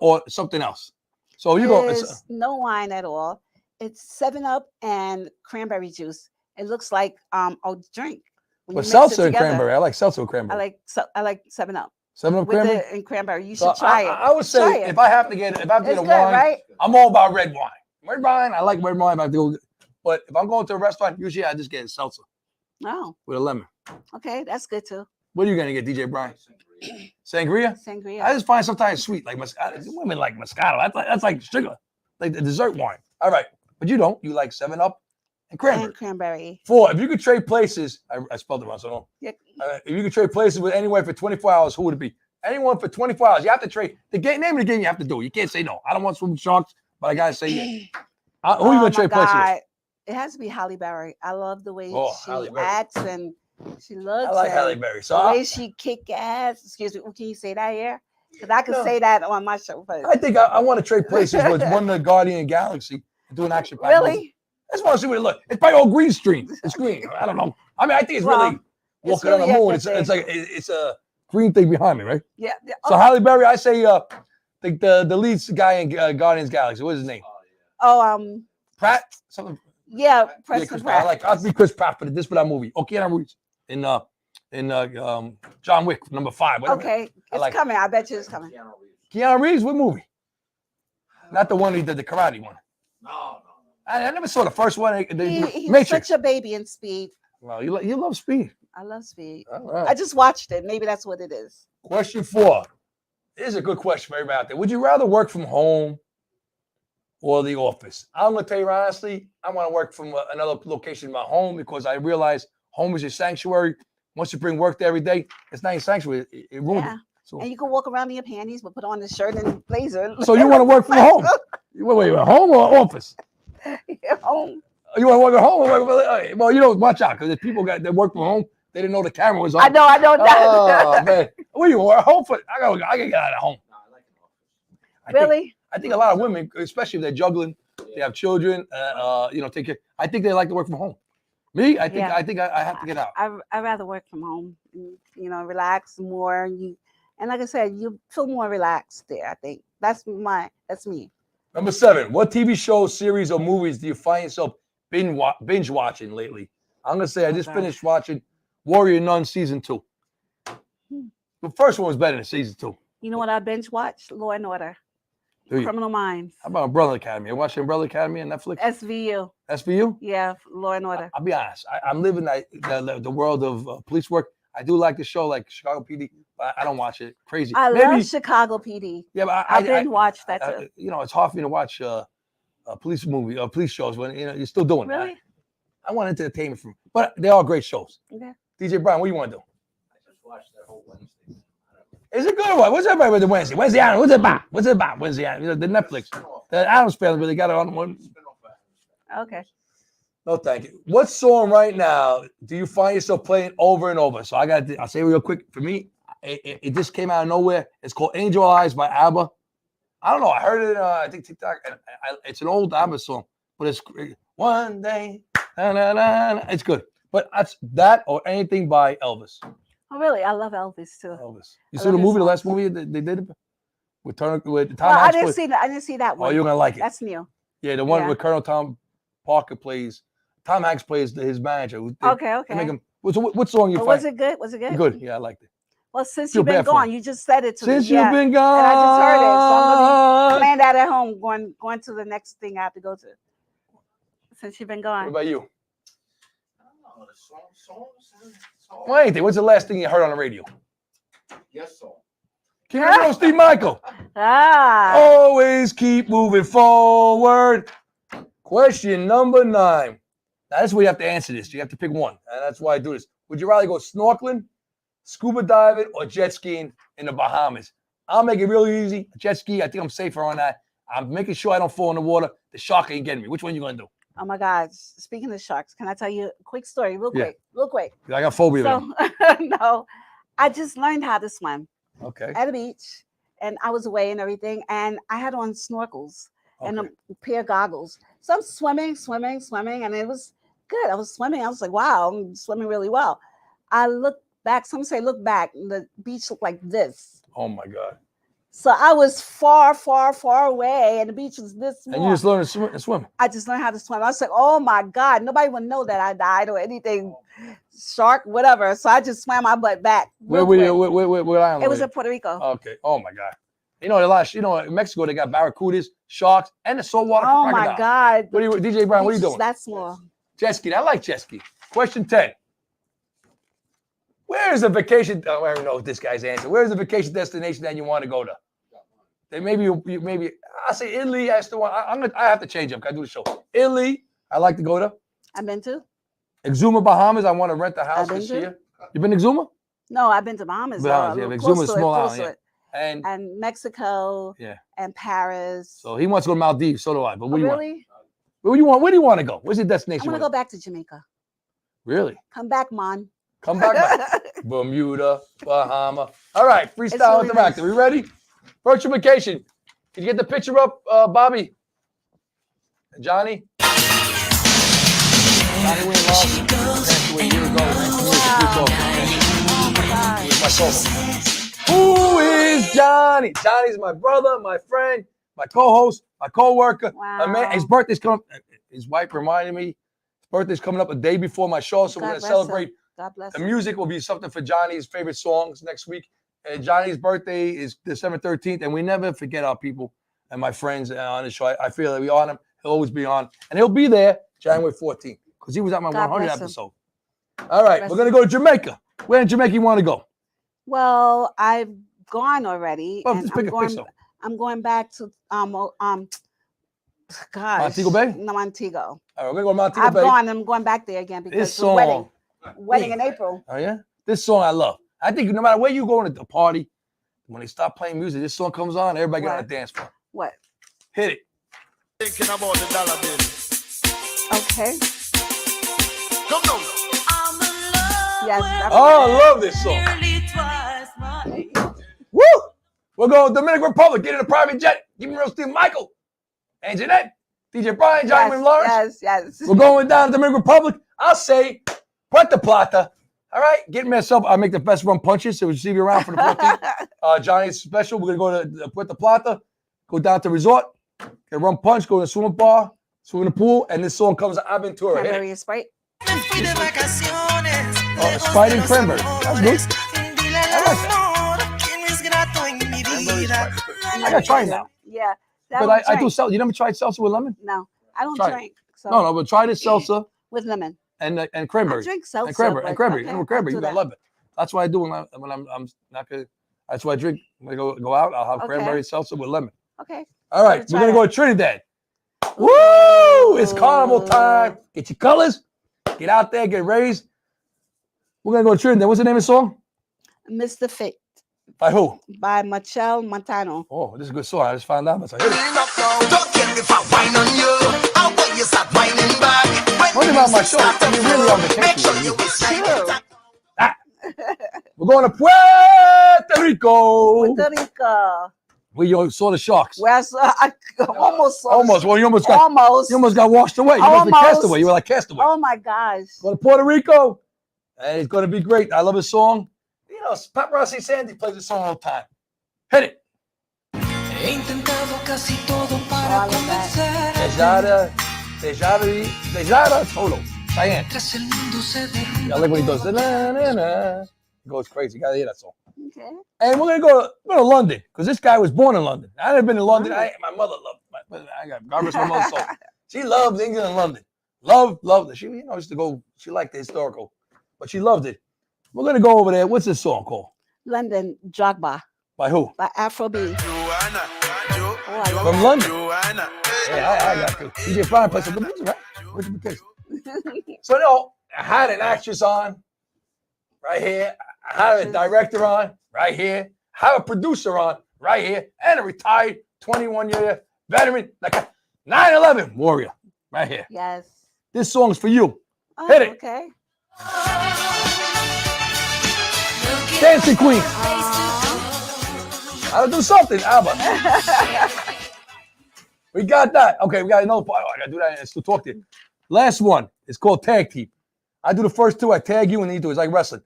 or something else? So you go.
There's no wine at all. It's 7-Up and cranberry juice. It looks like a drink. When
But
you mix it
seltzer and
together.
cranberry. I like seltzer and cranberry.
I like 7-Up
7-Up
with
cranberry.
it and cranberry. You
So
should try it.
I would say
Try it.
if I have to get a
It's
wine,
good, right?
I'm all about red wine. Red wine, I like red wine. If I have to go, but if I'm going to a restaurant, usually I just get a seltzer
Oh,
with a lemon.
okay, that's good too.
What are you gonna get, DJ Brian? Sangria.
Sangria.
I just find sometimes sweet, like women like Moscato. That's like sugar, like the dessert wine. All right, but you don't. You like 7-Up and cranberry.
And cranberry.
4, if you could trade places, I spelled it wrong, so no.
Yeah.
If you could trade places with anyone for 24 hours, who would it be? Anyone for 24 hours. You have to trade. The name of the game you have to do. You can't say no. I don't want swim sharks, but I gotta say yeah. Who are you
Oh
gonna
my
trade places with?
God. It has to be Halle Berry. I love the way
Halle
she
Berry.
acts and she looks.
I like
and
Halle Berry.
The
So
way she kick ass. Excuse me. Can you say that here? Because I can
No.
say that on my show. But
I think I want to trade places with one of the Guardian Galaxy and do an action pack.
really?
I just want to see what it looks. It's probably all green screen. It's green. I don't know. I mean, I think it's
Well,
really
it's
walking on
really
the
a
moon.
good
It's
thing.
like it's a green thing behind me, right?
Yeah.
So Halle Berry, I say the lead guy in Guardians Galaxy. What's his name? Pratt. Something.
Yeah,
Yeah,
Preston
Chris Pratt.
Pratt.
I'll be Chris Pratt for this movie. Okay, Keanu Reeves in John Wick #5. Whatever.
Okay, it's
like it.
coming. I bet you it's coming.
Keanu Reeves, what movie? Not the one he did the karate one.
No.
I never saw the first one.
He's
Matrix.
such a baby in Speed.
Well, you love Speed.
I love Speed.
All right.
I just watched it. Maybe that's what it is.
Question 4. Here's a good question for everybody out there. Would you rather work from home or the office? I'm going to tell you honestly, I want to work from another location in my home because I realize home is your sanctuary. Once you bring work there every day, it's not your sanctuary. It ruins
Yeah.
it. So,
And you can walk around in your panties, but put on the shirt and blazer.
so you want to work from home? Wait, home or office?
Home.
You want to work at home or work from, well, watch out because if people that work from home, they didn't know the camera was on.
I know
Oh
that.
man, what do you want? Home for? I can get out of home. I think-
Really?
I think a lot of women, especially if they're juggling, they have children, take care. I think they like to work from home. Me, I think
Yeah.
I have to get out.
I'd rather work from home. Relax more. And like I said, you feel more relaxed there. I think that's me.
Number 7, what TV show, series, or movies do you find yourself binge watching lately? I'm gonna say I just
gosh.
finished watching Warrior Nun season 2. The first one was better than season 2.
You know what I binge watched? Law and Order,
Do you?
Criminal Minds,
How about Umbrella Academy? You watching Umbrella Academy on Netflix?
SVU.
That's for you?
Yeah, Law and Order.
I'll be honest. I'm living the world of police work. I do like the show, like Chicago PD, but I don't watch it. Crazy.
I
Maybe,
love Chicago PD.
yeah, but
I binge watched that too.
it's hard for me to watch police movie or police shows when you're still doing it.
Really?
I want entertainment from, but they are great shows.
Okay.
DJ Brian, what do you want to do?
I just watched that whole Wednesday.
Is it good? What's everybody with the Wednesday? Wednesday Adams. What's it about? What's it about? Wednesday Adams. The Netflix. The Adams family really got it on one.
Okay.
No, thank you. What song right now do you find yourself playing over and over? So I'll say real quick. For me, it just came out of nowhere. It's called Angel Eyes by ABBA. I don't know. I heard it. I think TikTok. It's an old ABBA song, but it's one day. Na, na, na, na. It's good. But that's that or anything by Elvis.
Oh, really? I love Elvis too.
Elvis. You
I
saw the
love his
movie, the last
songs.
movie they did with Tom
Well, I
Hanks?
didn't see that. I didn't see that
Oh,
one.
you're gonna like it.
That's new.
Yeah, the one
Yeah.
where Colonel Tom Parker plays. Tom Hanks plays his manager.
Okay.
They make
Okay.
him. What song you
But
find?
was it good? Was it good?
Good. Yeah, I liked it.
Well, since
Feel
you've been
bad for
gone,
him.
you just said it to
Since
me.
you've been gone.
And I just heard it, so I'm playing that at home, going to the next thing I have to go to. since you've been
What
gone?
about you?
Oh, the song.
Well, anything. What's the last thing you heard on the radio?
Yes, song.
Keep it real, Steve Michael.
Ah,
Always keep moving forward. Question number 9. Now, that's where you have to answer this. You have to pick one. And that's why I do this. Would you rather go snorkeling, scuba diving, or jet skiing in the Bahamas? I'll make it really easy. Jet ski, I think I'm safer on that. I'm making sure I don't fall in the water. The shark ain't getting me. Which one you going to do?
oh my God! Speaking of sharks, can I tell you a quick story, real
Yeah.
quick?
I got phobia of them.
So, no, I just learned how to swim
Okay.
at a beach, and I was away and everything, and I had on snorkels and a
Okay.
pair of goggles. So I'm swimming, and it was good. I was swimming. I was like, wow, I'm swimming really well. I looked back. Some say look back, and the beach looked like this.
Oh, my God.
So I was far away, and the beach was this small.
And you just learned to swim.
I just learned how to swim. I was like, oh my God, nobody would know that I died or anything, shark, whatever. So I just swam my butt back.
Where
real
were you?
quick.
Where island?
It
were
was
you?
in Puerto Rico.
Okay. Oh, my God. You know, in Mexico, they got barracudas, sharks, and the saltwater
Oh my
crocodile.
God.
What are you, DJ Brown, what are you
Beach is
doing?
that small.
Jet ski. I like jet ski. Question 10. Where is the vacation? Oh, I don't know this guy's answer. Where is the vacation destination that you want to go to? Then maybe I say Italy. That's the one. I have to change up. I do the show. Italy. I like to go to.
I've been to?
Exuma, Bahamas. I want to rent a house
I've been
this
to.
year. You been to Exuma?
No, I've been to Bahamas.
Bahamas,
a
yeah,
little
Exuma's
close to it,
small
close
island,
to
yeah.
it.
And
And Mexico
yeah.
and Paris.
So he wants to go to Maldives. So do I. But
Oh,
what do you want?
really?
Where do you want? Where do you want to go? Where's the
I'm
destination?
going to
you
go
wanna-
back to Jamaica.
Really?
Come back, man.
Come back. Bermuda, Bahama. All right, freestyle
really
interactive.
nice.
We ready? Virtual vacation. Can you get the picture up, Bobby? Johnny? Johnny Wayne Lawson. Passed away a year ago.
Oh my God.
My co-host. Who is Johnny? Johnny's my brother, my friend, my co-host, my co-worker. My man,
Wow.
his birthday's coming. His wife reminded me. His birthday's coming up a day before my show, so we're
God
gonna
bless
celebrate.
God bless
The
him.
music will be something for Johnny's favorite songs next week. And Johnny's birthday is December 13th, and we never forget our people and my friends on the show. I feel that we honor him. He'll always be on, and he'll be there January 14th because he was at my
God
100
bless him.
episode. All right,
Bless
we're gonna go to Jamaica. Where in Jamaica you want to go?
Well, I've gone already.
Well,
and
just pick a pick something.
I'm going back to gosh.
Montego Bay?
No, Montego.
All right, we're gonna go to Montego
I've
Bay.
gone. I'm going back there again because
This
the wedding.
song.
Wedding in April.
Oh yeah, this song I love. I think no matter where you go to a party, when they stop playing music, this song comes on, everybody get on
What?
the dance floor.
What?
Hit it.
Thinking about the dollar bill.
Okay.
Come on.
Yes. that's-
Oh, I love this song. Woo! We're going to Dominican Republic. Get in a private jet. Give me real Steve Michael. And Jeanette. DJ Brian, Johnny
yes,
Wayne Lawrence.
yes.
We're going down to Dominican Republic. I'll say Puerto Plata. All right, get myself. I'll make the best rum punches. So we'll see you around for the 14th. Johnny's special. We're going to go to Puerto Plata, go down to resort, get a rum punch, go to the swimming bar, swim in the pool, and this song comes on Aventura. Hit it.
Cranberry and Sprite.
Oh, Sprite and cranberry. That's good. I got to try it now.
Yeah. that
But
would
I do
drink.
seltzer. You never tried seltzer with lemon?
No, I don't
Try it.
drink. So
No, but try this seltzer
with lemon.
and
I
cranberry.
drink seltzer.
And cranberry.
but
And cranberry.
okay,
And
I'll
cranberry.
do
You're going to
that.
love it. That's what I do when I'm not going to. That's what I drink. When I go out, I'll have
Okay.
cranberry seltzer with lemon.
Okay.
All right,
Gonna
we're
try
going to go to Trinidad. Woo! It's carnival time. Get your colors. Get out there. Get raised. We're going to go to Trinidad. What's the name of the song?
Mr. Fit
By who?
by Michelle Montano.
Oh, this is a good song. I just found out. So hit it.
Don't care if I whine on you. How about you start whining back?
One thing about my show, you're really on vacation
Make sure
with
you
me.
whistle.
True.
We're going to Puerto Rico.
Puerto Rico.
Where you saw the sharks.
Where I, saw, I almost saw
Almost. Well, you almost got washed away. You were like
Almost.
castaway. You were like castaway.
Oh my gosh.
Go to Puerto Rico. And it's going to be great. I love his song. You know, Paparazzi Sandy plays this song all the time. Hit it.
He intentado casi todo
Oh,
para
I love that.
Dejada, Toto. Cheyenne.
Tras el mundo se derrumba.
I like when he does. Na-na-na. He goes crazy. You got to hear that song.
Okay.
And we're going to go to London because this guy was born in London. I never been in London. My mother loved it. I got God rest my mother's soul. She loves England and London. Loved it. She, used to go. She liked the historical, but she loved it. We're gonna go over there. What's this song called?
London Jogba
By who?
by Afro B.
Joanna,
Oh, I love
From
that.
London.
Joanna.
Yeah, I got to. DJ Fine play some good music, right? What's the case? So no, I had an actress on right here. I had a director on right here. I have a producer on right here, and a retired 21-year veteran, like a 9/11 warrior, right here.
Yes.
This song's for you.
Oh,
Hit it.
Okay.
Dancing Queen. I'll do something, Alba. We got that. Okay, we got another part. Oh, I gotta do that and still talk to you. Last one. It's called Tag Team. I do the first two. I tag you, and you do it. It's like wrestling.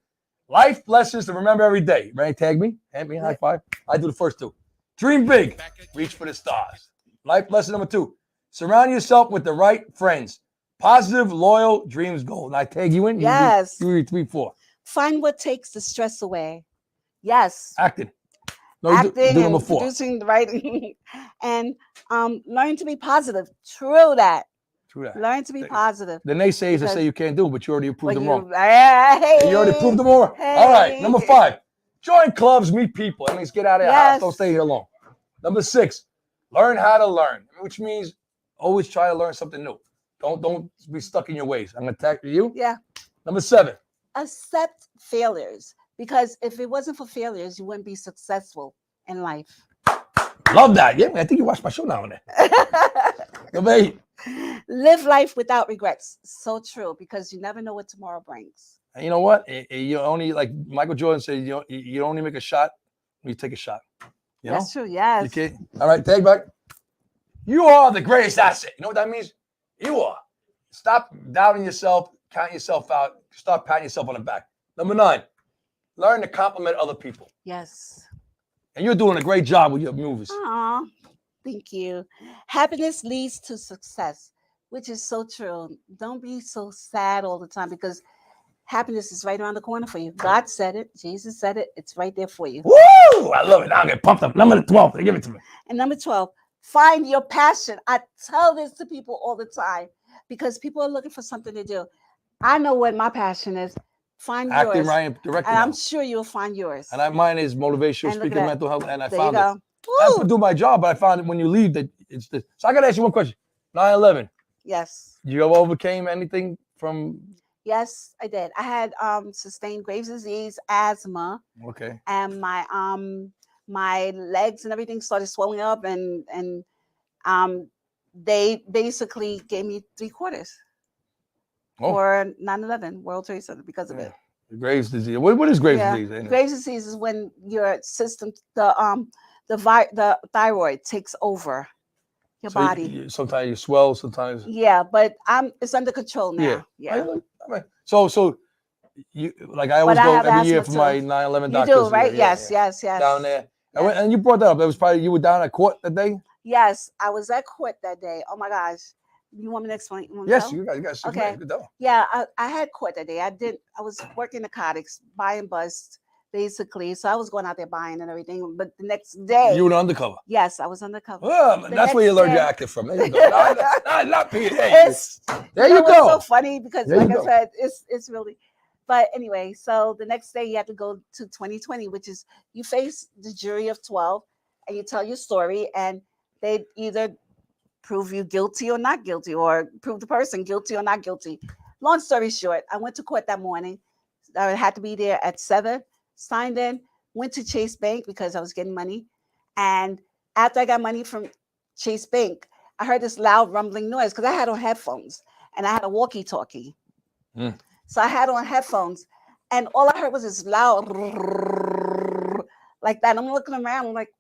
Life lessons to remember every day. Ready? Tag me. Hand me a high five. I do the first two. Dream big. Reach for the stars. Life lesson number 2. Surround yourself with the right friends. Positive, loyal, dreams gold. And I tag you in.
Yes.
You do 3, 4.
Find what takes the stress away. Yes.
Acting. No, you
Acting
do number
and
4.
producing, writing, and learn to be positive. True that.
True that.
Learn to be positive.
The naysayers that
Because-
say you can't do it, but you already proved
But
them wrong.
Hey,
You already proved them all wrong. All right,
Hey.
number 5. Join clubs, meet people. That means get out of your house.
Yes.
Don't stay here alone. Number 6. Learn how to learn, which means always try to learn something new. Don't be stuck in your ways. I'm gonna tackle you.
Yeah.
Number 7.
Accept failures, because if it wasn't for failures, you wouldn't be successful in life.
Love that. Yeah, man, I think you watch my show now and then. Number 8.
Live life without regrets. So true, because you never know what tomorrow brings.
And you know what? You only, like Michael Jordan said, you only make a shot when you take a shot. You know?
That's true. Yes.
You can't. All right, tag back. You are the greatest asset. You know what that means? You are. Stop doubting yourself, counting yourself out. Stop patting yourself on the back. Number 9, learn to compliment other people.
Yes.
And you're doing a great job with your movies.
Aw, thank you. Happiness leads to success, which is so true. Don't be so sad all the time, because happiness is right around the corner for you. God said it. Jesus said it. It's right there for you.
Woo! I love it. Now I get pumped up. Number 12. Give it to me.
And number 12, find your passion. I tell this to people all the time, because people are looking for something to do. I know what my passion is. Find
Acting,
yours.
writing, directing.
And I'm
now.
sure you'll find yours.
And mine is motivational
And look at
speaking,
that.
mental health, and I
There you
found it.
go.
I have to
Woo!
do my job, but I found it when you leave that it's this. So I got to ask you one question. 9/11.
Yes.
You ever overcame anything from?
Yes, I did. I had sustained Graves' disease, asthma,
Okay.
and my legs and everything started swelling up, and they basically gave me 3 quarters
Oh.
for 9/11 World Trade Center because of it.
Graves' disease. What is Graves'
Yeah.
disease? Ain't it?
Graves' disease is when your system, the thyroid takes over your
So
body.
sometimes you swell, sometimes.
Yeah, but it's under control now.
Yeah.
Yeah.
I mean, so you, like, I always
But I
go
have
every year
asthma
for my
too.
9/11
You
doctors.
do, right?
Yeah,
Yes,
yeah.
yes, yes.
Down there.
Yes.
And you brought that up. That was probably you were down at court that day.
Yes, I was at court that day. Oh my gosh. You want me to explain? You want me to
Yes,
tell?
you got
Okay.
good though.
Yeah, I had court that day. I was working narcotics, buying bust, basically. So I was going out there buying and everything. But the next day,
You were undercover.
yes, I was undercover.
Well,
The
that's where you
next
learned your
day-
acting from. There you go. Not Peter. Hey,
It's
there
you
you
know what's
go.
so funny, because
There you
like I
go.
said, it's really. But anyway, so the next day you have to go to 2020, which is you face the jury of 12 and you tell your story, and they either prove you guilty or not guilty, or prove the person guilty or not guilty. Long story short, I went to court that morning. I had to be there at 7, signed in, went to Chase Bank because I was getting money. And after I got money from Chase Bank, I heard this loud rumbling noise because I had on headphones and I had a walkie-talkie.
Mm.
So I had on headphones, and all I heard was this loud like that. I'm looking around, I'm like,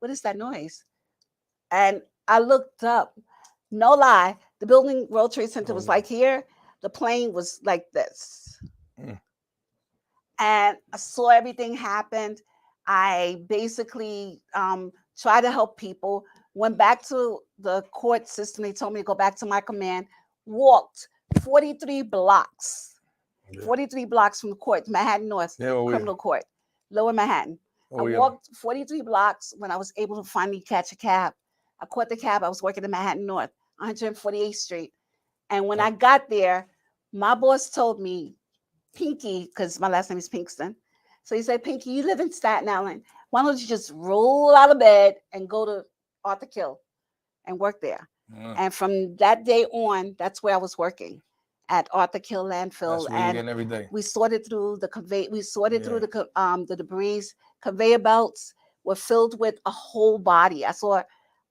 what is that noise? And I looked up. No lie, the building World Trade Center was
Oh, no.
like here. The plane was like this.
Mm.
And I saw everything happen. I basically tried to help people. Went back to the court system. They told me to go back to my command. Walked 43 blocks.
Yeah.
43 blocks from the court, Manhattan North
Yeah, well,
Criminal Court, Lower Manhattan.
oh,
I
yeah.
walked 43 blocks when I was able to finally catch a cab. I caught the cab. I was working in Manhattan North, 148th Street. And when I got there, my boss told me, Pinky, because my last name is Pinkston. So he said, Pinky, you live in Staten Island. Why don't you just roll out of bed and go to Arthur Kill and work there? And from that day on, that's where I was working, at Arthur Kill landfill.
That's where you're
And
getting everything.
we sorted through the through the debris. Conveyor belts were filled with a whole body. I saw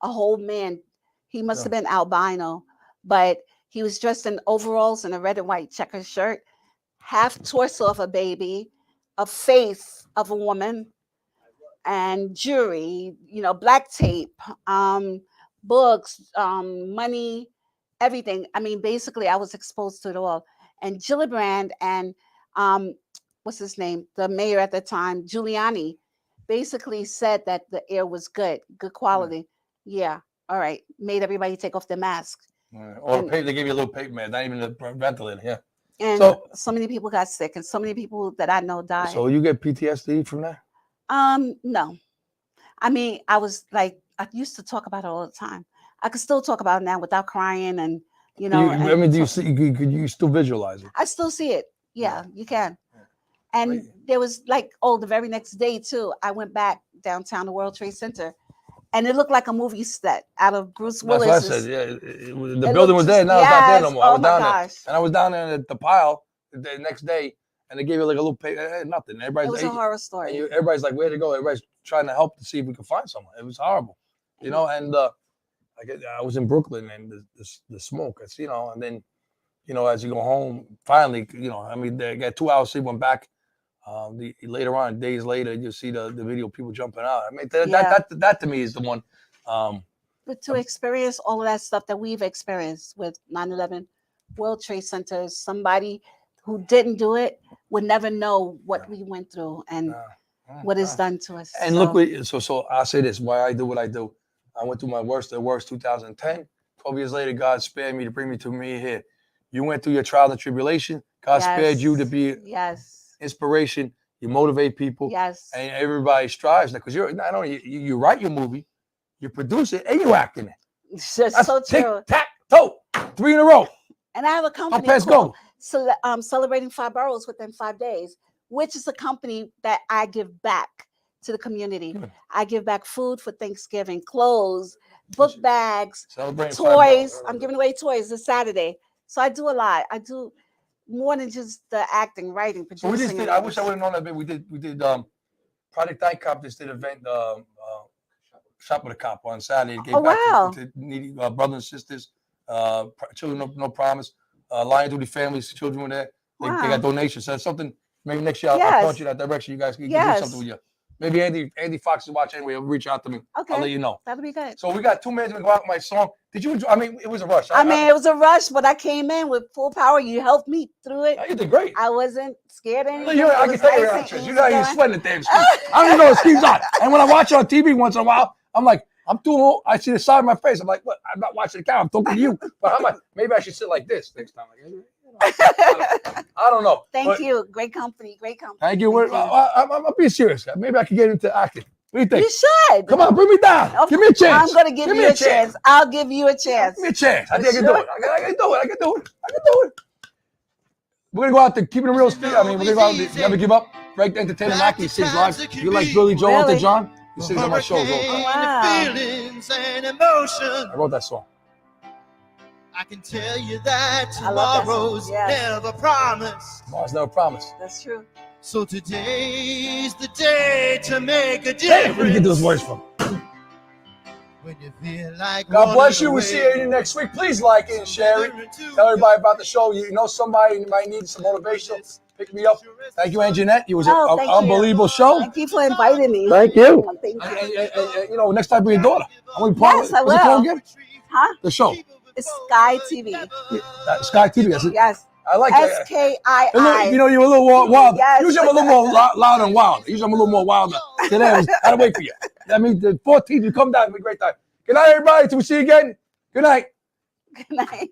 a whole man. He must have been albino, but he was dressed in overalls and a red and white checkered shirt, half torso of a baby, a face of a woman, and jewelry, black tape, books, money, everything. I mean, basically, I was exposed to it all. And Gillibrand and what's his name, the mayor at the time, Giuliani, basically said that the air was good quality. Yeah, all right. Made everybody take off their masks.
Or they gave you a little paper man, not even a ventilator. Yeah.
And so many people got sick, and so many people that I know died.
So you get PTSD from that?
No. I mean, I used to talk about it all the time. I could still talk about it now without crying, and
do you see? Could you still visualize it?
I still see it. Yeah, you can. And there was the very next day too, I went back downtown to World Trade Center, and it looked like a movie set out of Bruce Willis.
That's what I said. Yeah, the building was there. Now it's not there no more. I was down there, and I was down there at the pile the next day, and they gave you like a little nothing. Everybody's
it was a horror story.
Everybody's like, where to go? Everybody's trying to help to see if we can find someone. It was horrible, And I was in Brooklyn, and the smoke, and then, as you go home, finally, they got 2 hours sleep, went back. Later on, days later, you see the video of people jumping out. I mean, that to me is the one.
But to experience all of that stuff that we've experienced with 9/11, World Trade Center, somebody who didn't do it would never know what we went through and what it's done to us.
And look, so I'll say this: why I do what I do. I went through my worst 2010. 12 years later, God spared me to bring me to me here. You went through your trial and tribulation. God spared you to be inspiration. You motivate people.
Yes.
And everybody strives because you're not only you write your movie, you produce it, and you act in it.
It's just so true.
Tic tac toe, 3 in a row.
And I have a company
called
Celebrating 5 Boroughs Within 5 Days, which is a company that I give back to the community. I give back food for Thanksgiving, clothes, book bags, toys. I'm giving away toys this Saturday. So I do a lot. I do more than just the acting, writing, producing.
I wish I would have known that, but we did Project ICOP just did an event, Shop with a Cop on Saturday. Gave back to needy brothers and sisters, children no promise, Lion Duty families, children were there. They got donations. So that's something, maybe next year I'll point you in that direction. You guys can do something with you. Maybe Andy Fox is watching anyway. He'll reach out to me.
Okay.
I'll let you know.
That'll be good.
So we got 2 minutes to go out with my song. Did you enjoy? I mean, it was a rush.
It was a rush, but I came in with full power. You helped me through it.
You did great.
I wasn't scared anymore.
I can tell you're you know you're sweating the damn skin. I don't even know what scheme's on. And when I watch it on TV once in a while, I'm like, I see the side of my face. I'm like, what? I'm not watching the camera. I'm talking to you. But I'm like, maybe I should sit like this next time. I don't know.
Thank you. Great company.
Thank you. I'm being serious. Maybe I could get into acting. What do you think?
You should.
Come on, bring me down. Give me a chance.
I'm going to give you a chance. I'll give you a chance.
Give me a chance. I think I can do it. I can do it. We're going to go out there, keeping it real speed. I mean, we're going to go out there, Never Give Up. Frank the Entertainer Mackey sings live. You like Billy Joel, Uncle John? He sings on my shows all the time.
Wow.
Feelings and emotion.
I wrote that song.
I can tell you that tomorrow's never promised.
Tomorrow's never promised.
That's true.
So today's the day to make a difference.
Hey, where did you get those words from?
When you feel like
God bless you. We'll see you next week. Please like it and share it. Tell everybody about the show. You know somebody might need some motivation. Pick me up. Thank you, Anjanette. It was an unbelievable show.
Thank you for inviting me.
Thank you.
Thank
you. Next time bring your daughter.
I will. What's it called again? Huh?
The show.
It's Sky TV.
Sky TV. That's it.
Yes.
I like that.
SKII.
You're a little more wild.
Yes.
Usually I'm a little more loud and wild. Usually I'm a little more wilder. Today I had to wait for you. I mean, the 14th, you come down. It'll be a great time. Good night, everybody. Till we see you again. Good night.
Good night.